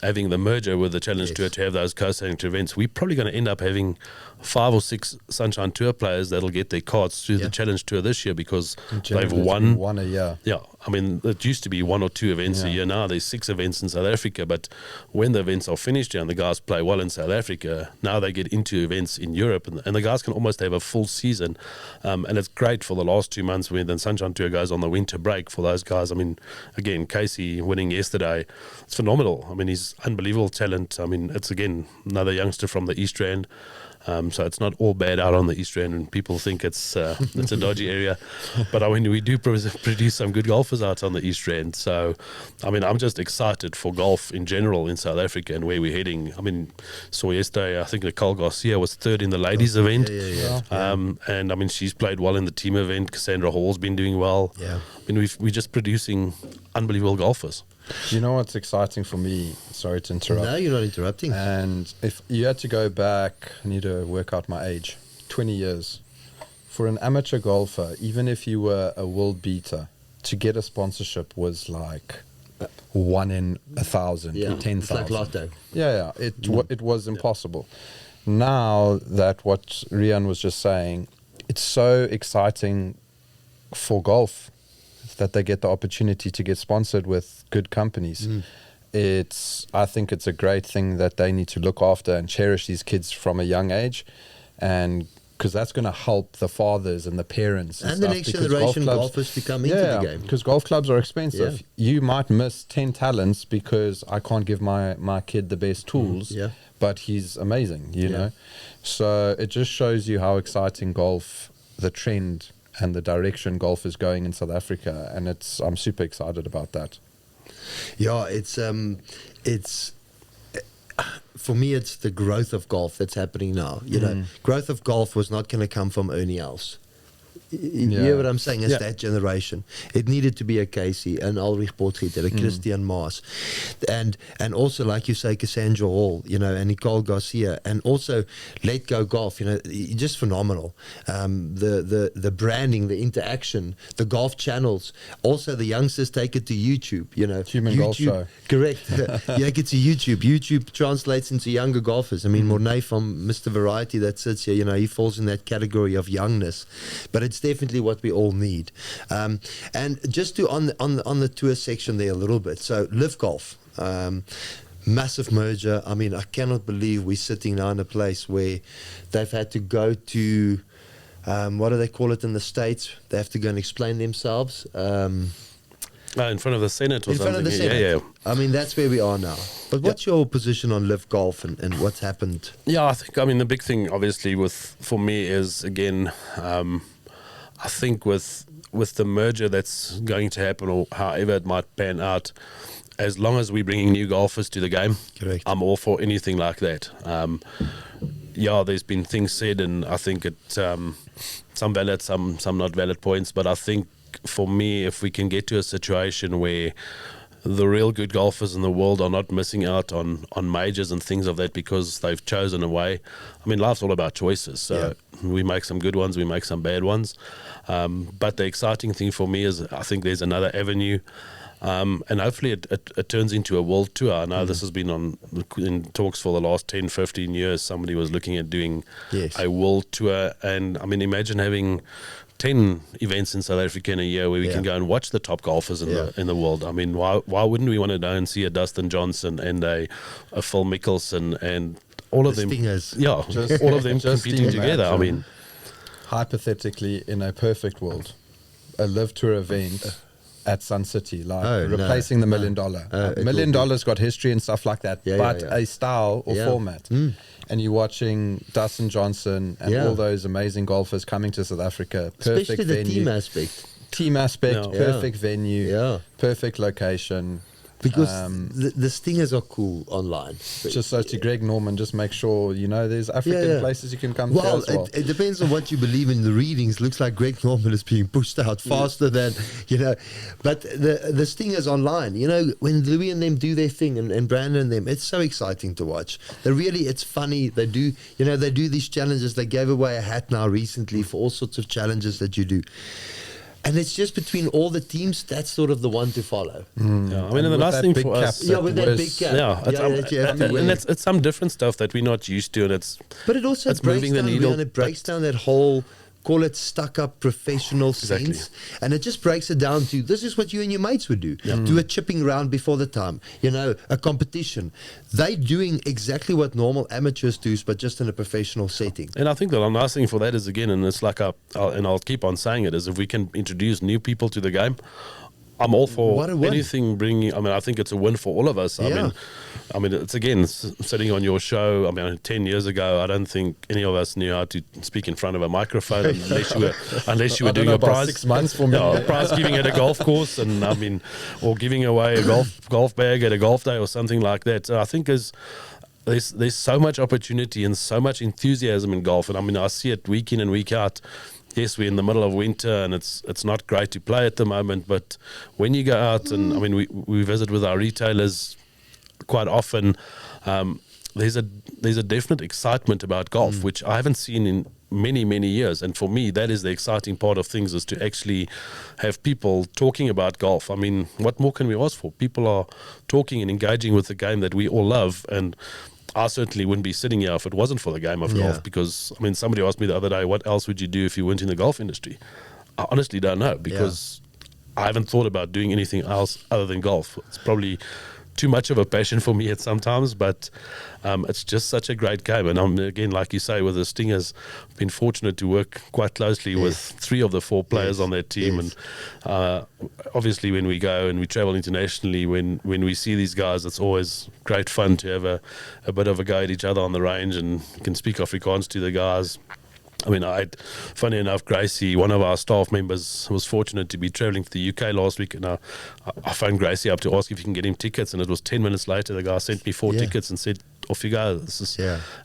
having the merger with the Challenge Tour to have those co-sailing events. We're probably going to end up having 5 or 6 Sunshine Tour players that'll get their cards through the Challenge Tour this year, because they've won one a year. Yeah, I mean, it used to be 1 or 2 events a year. Now there's 6 events in South Africa, but when the events are finished and the guys play well in South Africa, now they get into events in Europe, and the guys can almost have a full season. And it's great for the last 2 months when the Sunshine Tour goes on the winter break for those guys. I mean, again, Casey winning yesterday, it's phenomenal. I mean, he's unbelievable talent. I mean, it's again another youngster from the East Rand. So it's not all bad out on the East Rand, and people think it's a dodgy area. But I mean, we do produce some good golfers out on the East Rand. So, I mean, I'm just excited for golf in general in South Africa and where we're heading. I mean, saw yesterday, I think Nicole Garcia was 3rd in the ladies event. And I mean, she's played well in the team event. Cassandra Hall's been doing well. I mean, we're just producing unbelievable golfers. You know what's exciting for me? Sorry to interrupt. No, you're not interrupting. And if you had to go back, I need to work out my age, 20 years. For an amateur golfer, even if you were a world beater, to get a sponsorship was like 1 in 1,000, 10,000. It's like lotto. It was impossible. Now that what Riaan was just saying, it's so exciting for golf that they get the opportunity to get sponsored with good companies. I think it's a great thing that they need to look after and cherish these kids from a young age, and because that's going to help the fathers and the parents and the next generation golfers to come into the game. Because golf clubs are expensive. You might miss 10 talents because I can't give my kid the best tools, but he's amazing, you know. So it just shows you how exciting golf, the trend and the direction golf is going in South Africa, and I'm super excited about that. Yeah, it's for me, it's the growth of golf that's happening now. You know, growth of golf was not going to come from Ernie Els. You hear what I'm saying? It's that generation. It needed to be a Casey, an Ulrich Potgieter, a Christian Maas, and also, like you say, Cassandra Hall, you know, and Nicole Garcia, and also Let Go Golf. You know, just phenomenal. The branding, the interaction, the golf channels. Also, the youngsters take it to YouTube. You know, Human YouTube, Golf Show. Correct. Take it to YouTube. YouTube translates into younger golfers. I mean, Mornay from Mr. Variety that sits here, you know, he falls in that category of youngness, but it's definitely what we all need. And just to on the tour section there a little bit. So Live Golf. Massive merger. I mean, I cannot believe we're sitting now in a place where they've had to go to, what do they call it in the States? They have to go and explain themselves. In front of the Senate or in something. front of the Senate. Yeah. I mean, that's where we are now. But what's your position on Live Golf and what's happened? Yeah, I think, I mean, the big thing, obviously, for me is, again, I think with the merger that's going to happen, or however it might pan out, as long as we're bringing new golfers to the game, Correct. I'm all for anything like that. Yeah, there's been things said, and I think some valid, some not valid points, but I think for me, if we can get to a situation where the real good golfers in the world are not missing out on majors and things of that because they've chosen a way. I mean, life's all about choices. So we make some good ones, we make some bad ones. But the exciting thing for me is I think there's another avenue. And hopefully it turns into a world tour. I know this has been in talks for the last 10, 15 years. Somebody was looking at doing a world tour. And I mean, imagine having 10 events in South Africa in a year where we can go and watch the top golfers in the world. I mean, why wouldn't we want to go and see a Dustin Johnson and a Phil Mickelson and all of them? Stingers. Yeah, all of them competing together. I mean, hypothetically, in a perfect world, a Live Tour event at Sun City, replacing the $1 million. $1 million got history and stuff like that, but a style or format. And you're watching Dustin Johnson and all those amazing golfers coming to South Africa. Perfect Especially the venue. team aspect. Perfect venue, perfect location. Because the stingers are cool online. Just so to Greg Norman, just make sure, there's African places you can come to as well. It depends on what you believe in the readings. Looks like Greg Norman is being pushed out faster than, But the stingers online, when Louis and them do their thing and Brandon and them, it's so exciting to watch. It's funny. They do, they do these challenges. They gave away a hat now recently for all sorts of challenges that you do. And it's just between all the teams, that's sort of the one to follow. Yeah, I mean, and the nice thing for us, with that big cap, it's some different stuff that we're not used to, and but it also breaks down, it breaks down that whole, call it stuck-up professional sense, and it just breaks it down to this is what you and your mates would do. Do a chipping round before the time, a competition. They're doing exactly what normal amateurs do, but just in a professional setting. And I think the nice thing for that is, again, and it's like and I'll keep on saying it, is if we can introduce new people to the game, I'm all for anything bringing. I mean, I think it's a win for all of us. I mean, it's again sitting on your show. I mean, 10 years ago, I don't think any of us knew how to speak in front of a microphone unless you were doing a prize 6 months for me. Prize giving at a golf course, and I mean, or giving away a golf bag at a golf day or something like that. So I think there's so much opportunity and so much enthusiasm in golf, and I mean, I see it week in and week out. Yes, we're in the middle of winter and it's not great to play at the moment, but when you go out and I mean we visit with our retailers quite often, there's a definite excitement about golf, which I haven't seen in many years. And for me, that is the exciting part of things, is to actually have people talking about golf. I mean, what more can we ask for? People are talking and engaging with the game that we all love, and I certainly wouldn't be sitting here if it wasn't for the game of golf, because, I mean, somebody asked me the other day, what else would you do if you weren't in the golf industry? I honestly don't know, because I haven't thought about doing anything else other than golf. It's probably too much of a passion for me at sometimes, but it's just such a great game. And again, like you say, with the Stingers, I've been fortunate to work quite closely with 3 of the 4 players on that team. And obviously when we go and we travel internationally, when we see these guys, it's always great fun to have a bit of a go at each other on the range, and can speak Afrikaans to the guys. I mean, funny enough, Gracie, one of our staff members, was fortunate to be traveling to the UK last week, and I phoned Gracie up to ask if he can get him tickets, and it was 10 minutes later, the guy sent me 4 tickets and said, off you go. This is,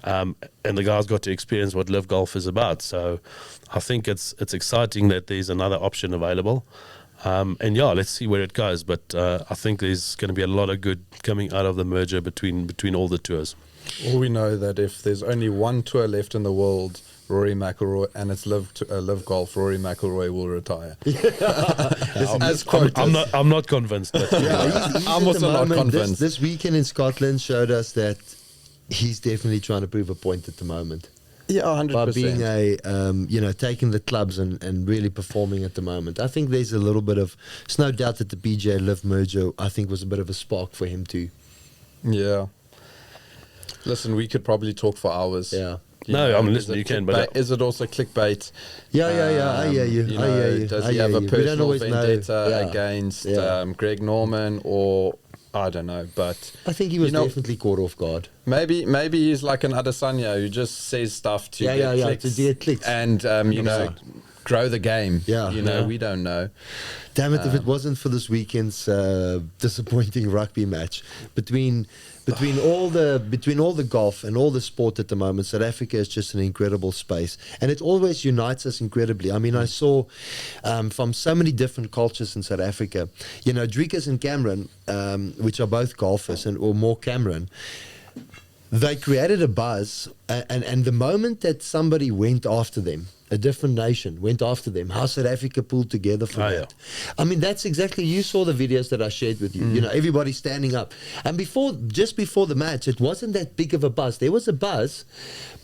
and the guys got to experience what Live Golf is about. So I think it's exciting that there's another option available. And let's see where it goes. But I think there's going to be a lot of good coming out of the merger between all the tours. Well, we know that if there's only one tour left in the world, Rory McIlroy, and it's Live Golf, Rory McIlroy will retire. I'm not convinced. But he's I'm also not convinced. This weekend in Scotland showed us that he's definitely trying to prove a point at the moment. Yeah, 100%. by being taking the clubs and really performing at the moment. I think there's a little bit of, it's no doubt that the PGA Liv merger, I think, was a bit of a spark for him too. Yeah. Listen, we could probably talk for hours. Yeah. Listen, you can, but is it also clickbait? Yeah, I hear you. I hear you. Does I he hear have a you. We don't personal always vendetta know. against Yeah. Greg Norman, or I don't know, but I think he was definitely caught off guard. maybe he's like an Adesanya who just says stuff to get clicks, to get clicks. and grow the game. Yeah. We don't know. Damn it! If it wasn't for this weekend's disappointing rugby match between all the golf and all the sport at the moment, South Africa is just an incredible space, and it always unites us incredibly. I mean, I saw from so many different cultures in South Africa, Driekers and Cameron, which are both golfers or more Cameron. They created a buzz, and the moment that somebody went after them, a different nation went after them, how South Africa pulled together for that. Yeah. I mean, that's exactly, you saw the videos that I shared with you, everybody standing up. And just before the match, it wasn't that big of a buzz. There was a buzz,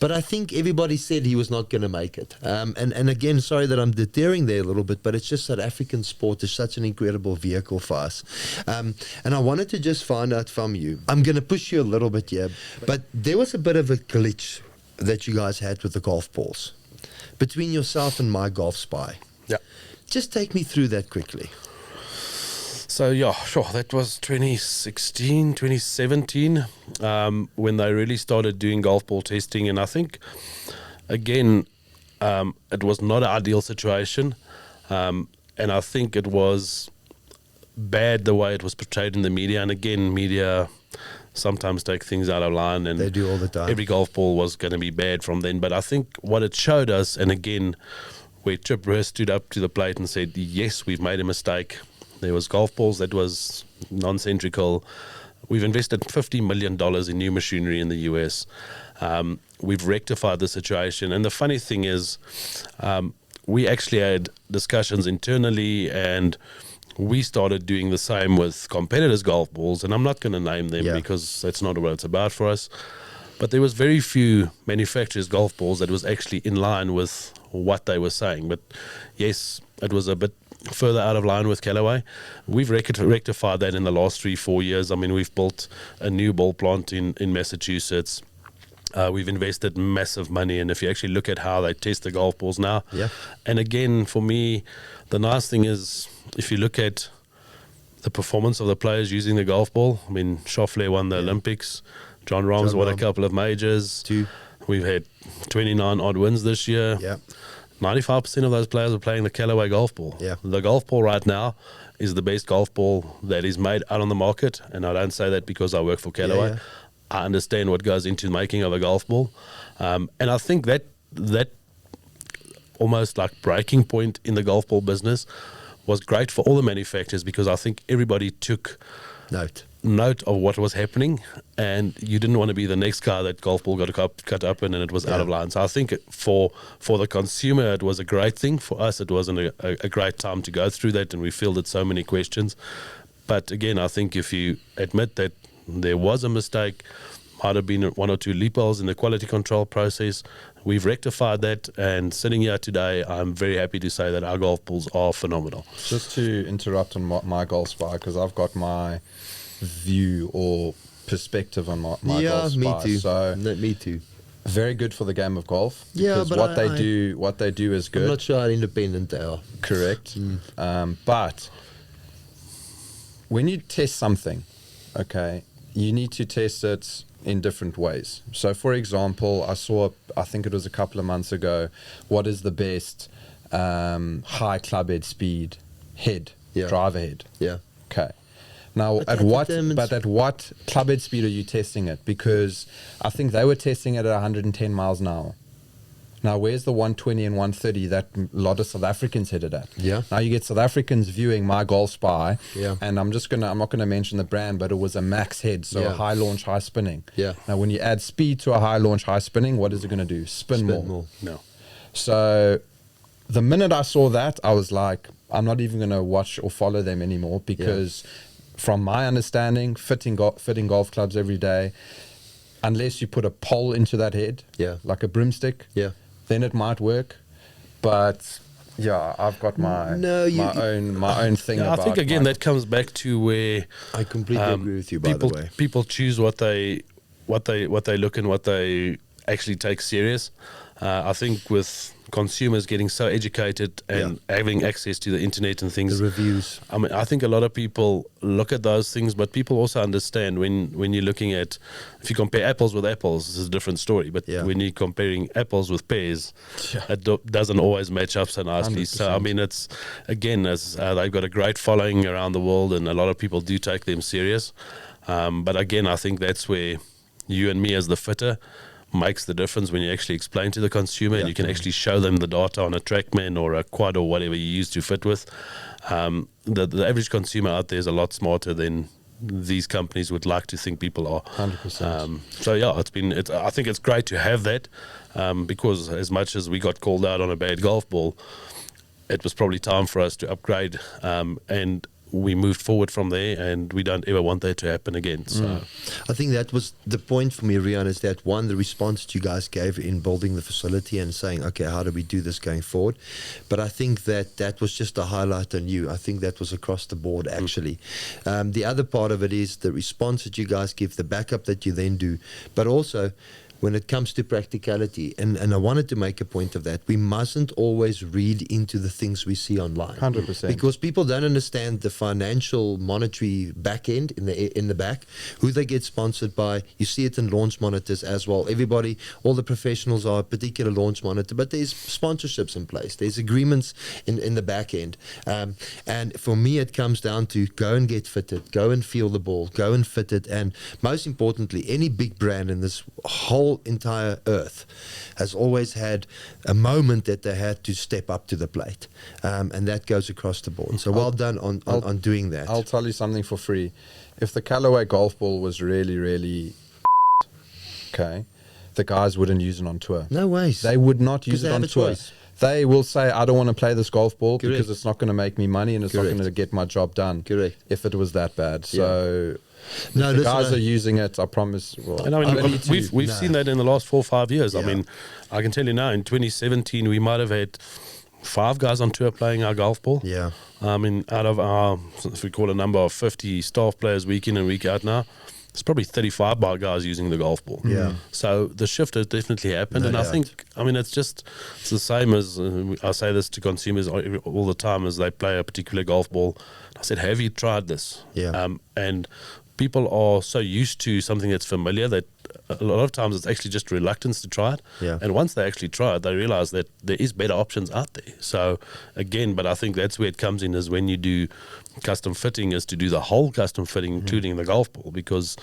but I think everybody said he was not going to make it. And again, sorry that I'm deterring there a little bit, but it's just South African sport is such an incredible vehicle for us. And I wanted to just find out from you, I'm going to push you a little bit here, but there was a bit of a glitch that you guys had with the golf balls between yourself and My Golf Spy. Yeah. Just take me through that quickly. So, yeah, sure. That was 2016, 2017, when they really started doing golf ball testing. And I think, again, it was not an ideal situation. And I think it was bad the way it was portrayed in the media. And again, media sometimes take things out of line, and they do all the time. Every golf ball was going to be bad from then. But I think what it showed us, and again, where Chip Roos stood up to the plate and said, yes, we've made a mistake. There was golf balls that was nonsensical. We've invested $50 million in new machinery in the US. We've rectified the situation. And the funny thing is, we actually had discussions internally, and we started doing the same with competitors' golf balls, and I'm not going to name them because that's not what it's about for us. But there was very few manufacturers' golf balls that was actually in line with what they were saying. But yes, it was a bit further out of line with Callaway. We've rectified that in the last 3-4 years. I mean, we've built a new ball plant in Massachusetts. We've invested massive money, and if you actually look at how they test the golf balls now, and again, for me, the nice thing is, if you look at the performance of the players using the golf ball, I mean, Schauffele won the Olympics, John Rahm's won a couple of majors, we've had 29 odd wins this year. 95% of those players are playing the Callaway golf ball. The golf ball right now is the best golf ball that is made out on the market, and I don't say that because I work for Callaway. I understand what goes into making of a golf ball, and I think that almost like breaking point in the golf ball business was great for all the manufacturers, because I think everybody took note of what was happening, and you didn't want to be the next guy that golf ball got cut up in and it was out of line. So I think for the consumer it was a great thing. For us it wasn't a great time to go through that, and we fielded so many questions. But again, I think if you admit that there was a mistake, might have been 1 or 2 loopholes in the quality control process, we've rectified that, and sitting here today, I'm very happy to say that our golf balls are phenomenal. Just to interrupt on My Golf Spy, because I've got my view or perspective on my Golf Spy. Me too. So me too. Very good for the game of golf. Because but what they do is good. I'm not sure how independent they are. Correct. But when you test something, you need to test it in different ways. So, for example, I think it was a couple of months ago, what is the best high club head speed driver head? Okay. Now, at what club head speed are you testing it? Because I think they were testing it at 110 miles an hour. Now, where's the 120 and 130 that a lot of South Africans hit it at? Now you get South Africans viewing My Golf Spy, and I'm not gonna mention the brand, but it was a max head, so a high launch, high spinning. Now, when you add speed to a high launch, high spinning, what is it gonna do? Spin more. No. So the minute I saw that, I was like, I'm not even gonna watch or follow them anymore, because from my understanding, fitting golf clubs every day, unless you put a pole into that head, Yeah. like a broomstick, Yeah. then it might work. But yeah, I've got my my own thing. Yeah, I about think again my- that comes back to where I completely agree with you, by people the way. people choose what they look and what they actually take serious. I think with consumers getting so educated and having access to the internet and things, The reviews. I mean, I think a lot of people look at those things, but people also understand when you're looking at, if you compare apples with apples, it's a different story. But Yeah. when you're comparing apples with pears, Yeah. it doesn't always match up so nicely. So, I 100%. mean, it's, again, as they've got a great following around the world, and a lot of people do take them serious. But again, I think that's where you and me as the fitter makes the difference when you actually explain to the consumer and you can actually show them the data on a TrackMan or a quad or whatever you use to fit with. The average consumer out there is a lot smarter than these companies would like to think people are. 100%. So yeah, I think it's great to have that, because as much as we got called out on a bad golf ball, it was probably time for us to upgrade, and we moved forward from there, and we don't ever want that to happen again. So I think that was the point for me, Riaan, is that one, the response that you guys gave in building the facility and saying, okay, how do we do this going forward? But I think that was just a highlight on you. I think that was across the board, actually. The other part of it is the response that you guys give, the backup that you then do, but also when it comes to practicality, and I wanted to make a point of that, we mustn't always read into the things we see online. 100%. Because people don't understand the financial monetary back end in the back, who they get sponsored by. You see it in launch monitors as well. Everybody, all the professionals are a particular launch monitor, but there's sponsorships in place. There's agreements in the back end. And for me, it comes down to go and get fitted, go and feel the ball, go and fit it. And most importantly, any big brand in this whole entire earth has always had a moment that they had to step up to the plate, and that goes across the board. So well done on doing that. I'll tell you something for free. If the Callaway golf ball was really, really okay, the guys wouldn't use it on tour. No ways. They would not 'Cause use they it have on a tour. choice. They will say, I don't want to play this golf ball Correct. because it's not going to make me money and it's Correct. not going to get my job done. Correct. If it was that bad. So No, if the listen, guys are using it, I promise. Well, And I mean, only to- we've No. seen that in the last 4 or 5 years. I Yeah. mean, I can tell you now, in 2017, we might have had 5 guys on tour playing our golf ball. Yeah. I mean, out of our, if we call a number of 50 staff players week in and week out now, it's probably 35 bar guys using the golf ball. Yeah. So the shift has definitely happened. No and doubt. I think, I mean, it's the same as, I say this to consumers all the time as they play a particular golf ball. I said, have you tried this? Yeah. And people are so used to something that's familiar that a lot of times it's actually just reluctance to try it. Yeah. And once they actually try it, they realize that there is better options out there. So again, but I think that's where it comes in, is when you do custom fitting, is to do the whole custom fitting, including the golf ball, because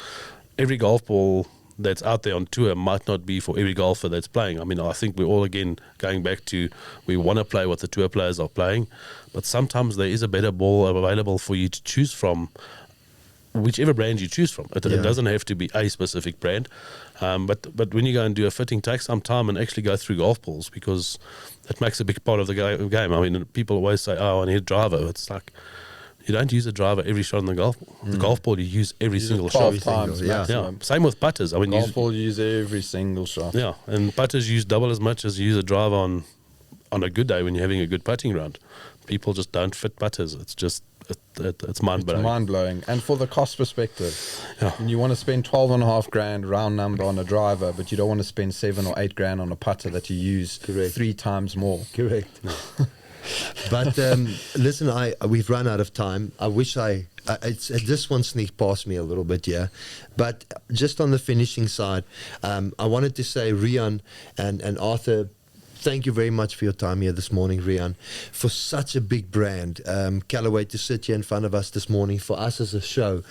every golf ball that's out there on tour might not be for every golfer that's playing. I mean, I think we're all, again, going back to, we want to play what the tour players are playing, but sometimes there is a better ball available for you to choose from, whichever brand you choose from. It doesn't have to be a specific brand. But when you go and do a fitting, take some time and actually go through golf balls, because that makes a big part of the game. I mean, people always say, oh, I need a driver. It's like, you don't use a driver every shot on the golf ball. The golf ball you use every single shot. 12 times Yeah. maximum. Same with putters. I mean, Golf ball use every single shot. yeah, and putters use double as much as you use a driver on a good day when you're having a good putting round. People just don't fit putters. It's just, it's mind-blowing. It's mind-blowing. And for the cost perspective, Yeah. when you want to spend 12.5 grand round number on a driver, but you don't want to spend 7 or 8 grand on a putter that you use Correct. 3 times more. Correct. But listen, we've run out of time. I wish this one sneaked past me a little bit, yeah. But just on the finishing side, I wanted to say, Riaan and Arthur, thank you very much for your time here this morning, Riaan, for such a big brand, Callaway, to sit here in front of us this morning, for us as a show.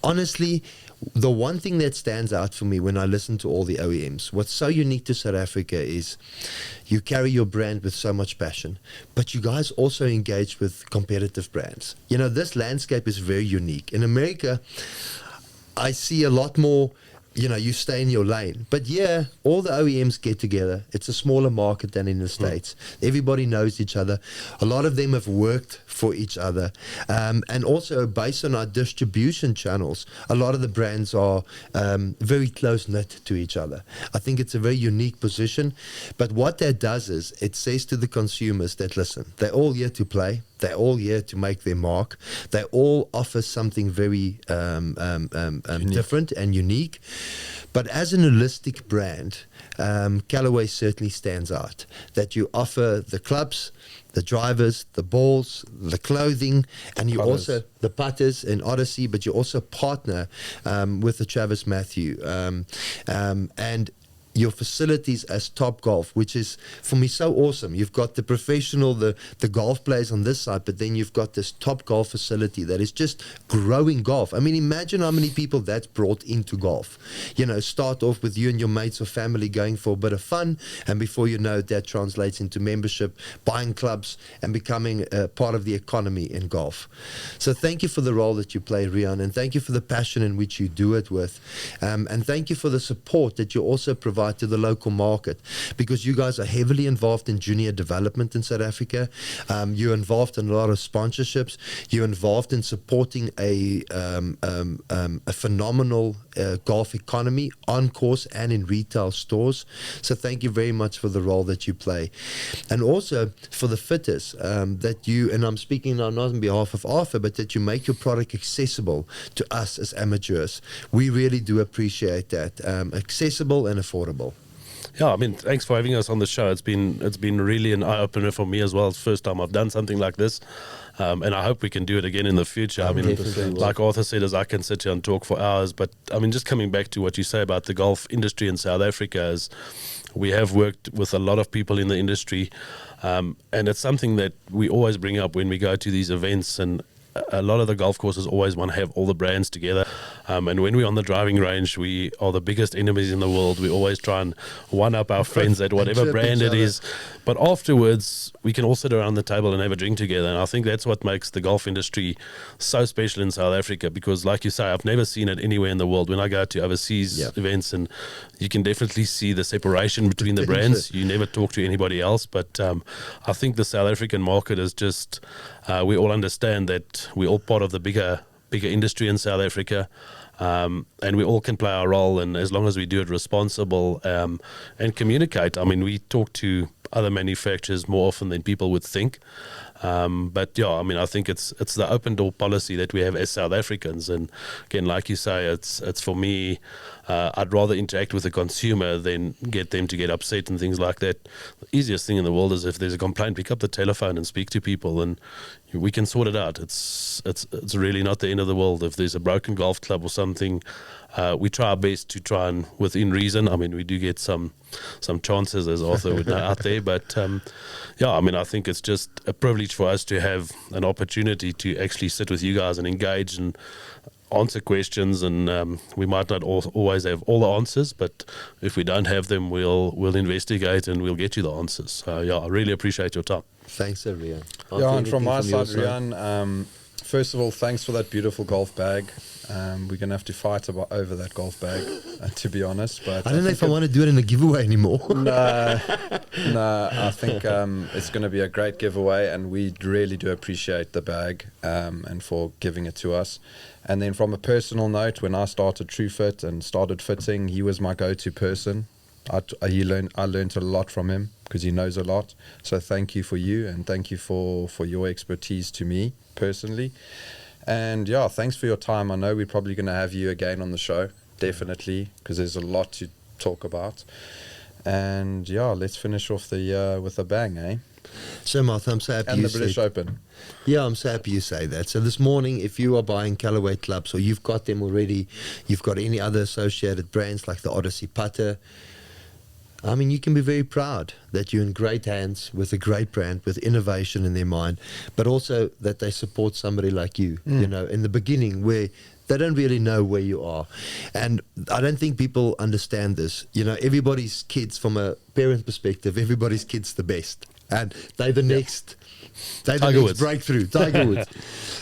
Honestly, the one thing that stands out for me when I listen to all the OEMs, what's so unique to South Africa is you carry your brand with so much passion, but you guys also engage with competitive brands. You know, this landscape is very unique. In America, I see a lot more you stay in your lane. But yeah, all the OEMs get together. It's a smaller market than in the States. Everybody knows each other. A lot of them have worked for each other. And also based on our distribution channels, a lot of the brands are very close-knit to each other. I think it's a very unique position. But what that does is it says to the consumers that, listen, they're all here to play. They're all here to make their mark. They all offer something very different and unique. But as an holistic brand, Callaway certainly stands out. That you offer the clubs, the drivers, the balls, the clothing, and you Putters. also the putters and Odyssey. But you also partner with the Travis Matthew and your facilities as Topgolf, which is for me so awesome. You've got the professional, the golf players on this side, but then you've got this Topgolf facility that is just growing golf. I mean, imagine how many people that's brought into golf. Start off with you and your mates or family going for a bit of fun, and before you know it, that translates into membership, buying clubs, and becoming part of the economy in golf. So thank you for the role that you play, Riaan, and thank you for the passion in which you do it with, and thank you for the support that you also provide to the local market, because you guys are heavily involved in junior development in South Africa. You're involved in a lot of sponsorships. You're involved in supporting a phenomenal golf economy on course and in retail stores. So thank you very much for the role that you play, and also for the fitters that you, and I'm speaking now not on behalf of Arthur, but that you make your product accessible to us as amateurs. We really do appreciate that. Accessible and affordable. Yeah, I mean, thanks for having us on the show. It's been really an eye opener for me as well. It's the first time I've done something like this, and I hope we can do it again in the future. I mean, like Arthur said, as I can sit here and talk for hours, but I mean, just coming back to what you say about the golf industry in South Africa, is we have worked with a lot of people in the industry, and it's something that we always bring up when we go to these events. And a lot of the golf courses always want to have all the brands together, and when we're on the driving range, we are the biggest enemies in the world. We always try and one-up our friends at whatever brand it is, but afterwards we can all sit around the table and have a drink together, and I think that's what makes the golf industry so special in South Africa, because like you say, I've never seen it anywhere in the world. When I go to overseas events, and you can definitely see the separation between the brands. You never talk to anybody else, but I think the South African market is just, we all understand that we're all part of the bigger industry in South Africa, and we all can play our role, and as long as we do it responsible and communicate. I mean, we talk to other manufacturers more often than people would think, but yeah, I mean, I think it's the open door policy that we have as South Africans. And again, like you say, it's for me, I'd rather interact with the consumer than get them to get upset and things like that. The easiest thing in the world is if there's a complaint, pick up the telephone and speak to people, and we can sort it out. It's really not the end of the world. If there's a broken golf club or something, we try our best to try and, within reason. I mean, we do get some chances, as Arthur would know, out there, but yeah, I mean, I think it's just a privilege for us to have an opportunity to actually sit with you guys and engage and answer questions, and we might not always have all the answers, but if we don't have them, we'll investigate and we'll get you the answers. So yeah, I really appreciate your time. Thanks, Riaan. Yeah, and from my side, Riaan, first of all, thanks for that beautiful golf bag. We're going to have to fight over that golf bag, to be honest. But I don't know if I want to do it in a giveaway anymore. No, I think it's going to be a great giveaway, and we really do appreciate the bag and for giving it to us. And then from a personal note, when I started TrueFit and started fitting, he was my go-to person. I learned a lot from him because he knows a lot. So thank you for you, and thank you for your expertise to me personally. And yeah, thanks for your time. I know we're probably going to have you again on the show, definitely, because there's a lot to talk about. And yeah, let's finish off with a bang, eh? So, Martha, I'm so happy and you the British Open. Yeah, I'm so happy you say that. So this morning, if you are buying Callaway clubs, or you've got them already, you've got any other associated brands like the Odyssey putter, I mean, you can be very proud that you're in great hands with a great brand, with innovation in their mind, but also that they support somebody like you, you know, in the beginning where they don't really know where you are. And I don't think people understand this. You know, everybody's kids, from a parent perspective, everybody's kid's the best. and they're the next. They're the Tiger next Woods. breakthrough, Tiger Woods.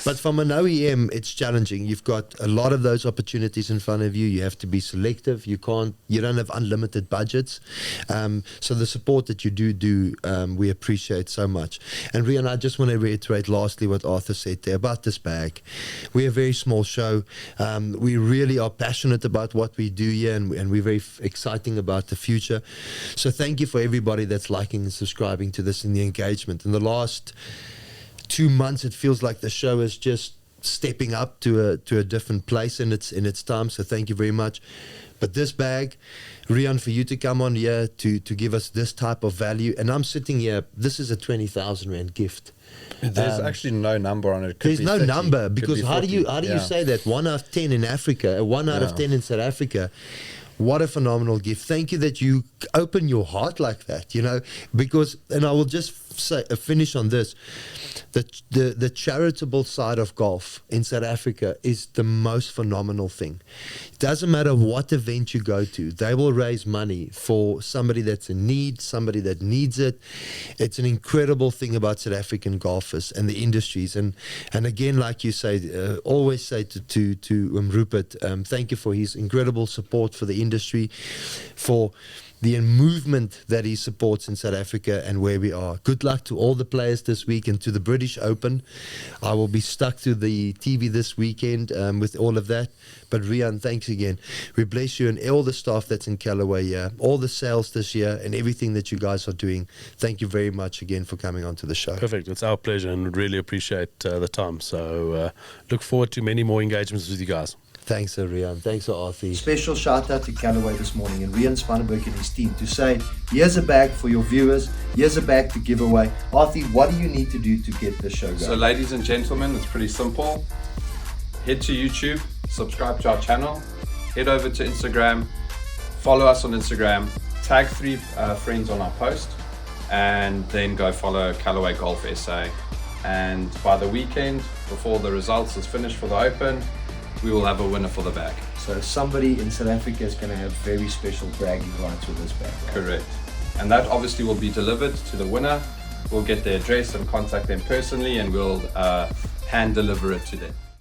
But from an OEM, it's challenging. You've got a lot of those opportunities in front of you. You have to be selective. You don't have unlimited budgets. So the support that you do, we appreciate so much. And Riaan, I just want to reiterate lastly what Arthur said there about this bag. We're a very small show. We really are passionate about what we do here, and we're very exciting about the future. So thank you for everybody that's liking and subscribing to this and the engagement. In the last 2 months, it feels like the show is just stepping up to a different place in its time. So thank you very much. But this bag, Riaan, for you to come on here to give us this type of value, and I'm sitting here, this is a 20,000 Rand gift. There's actually no number on it. Could There's be no 30, number, could because be how do you 40. say that 1 out of 10 in Africa, 1 out of 10 in South Africa? What a phenomenal gift. Thank you that you open your heart like that, because, and I will just say, finish on this, the charitable side of golf in South Africa is the most phenomenal thing. It doesn't matter what event you go to, they will raise money for somebody that's in need, somebody that needs it. It's an incredible thing about South African golfers and the industries. And again, like you say, always say to Rupert, thank you for his incredible support for the industry, for the movement that he supports in South Africa and where we are. Good luck to all the players this week and to the British Open. I will be stuck to the TV this weekend with all of that. But Riaan, thanks again. We bless you and all the staff that's in Callaway here, all the sales this year and everything that you guys are doing. Thank you very much again for coming onto the show. Perfect. It's our pleasure and really appreciate the time. So look forward to many more engagements with you guys. Thanks, Riaan. Thanks, Arthur. Special shout out to Callaway this morning and Riaan Spangenberg and his team to say, here's a bag for your viewers, here's a bag to give away. Arthur, what do you need to do to get the show going? So ladies and gentlemen, it's pretty simple. Head to YouTube, subscribe to our channel, head over to Instagram, follow us on Instagram, tag 3 friends on our post, and then go follow Callaway Golf SA. And by the weekend, before the results is finished for the Open, we will have a winner for the bag. So somebody in South Africa is going to have very special bragging rights with this bag. Right? Correct. And that obviously will be delivered to the winner. We'll get their address and contact them personally, and we'll hand deliver it to them.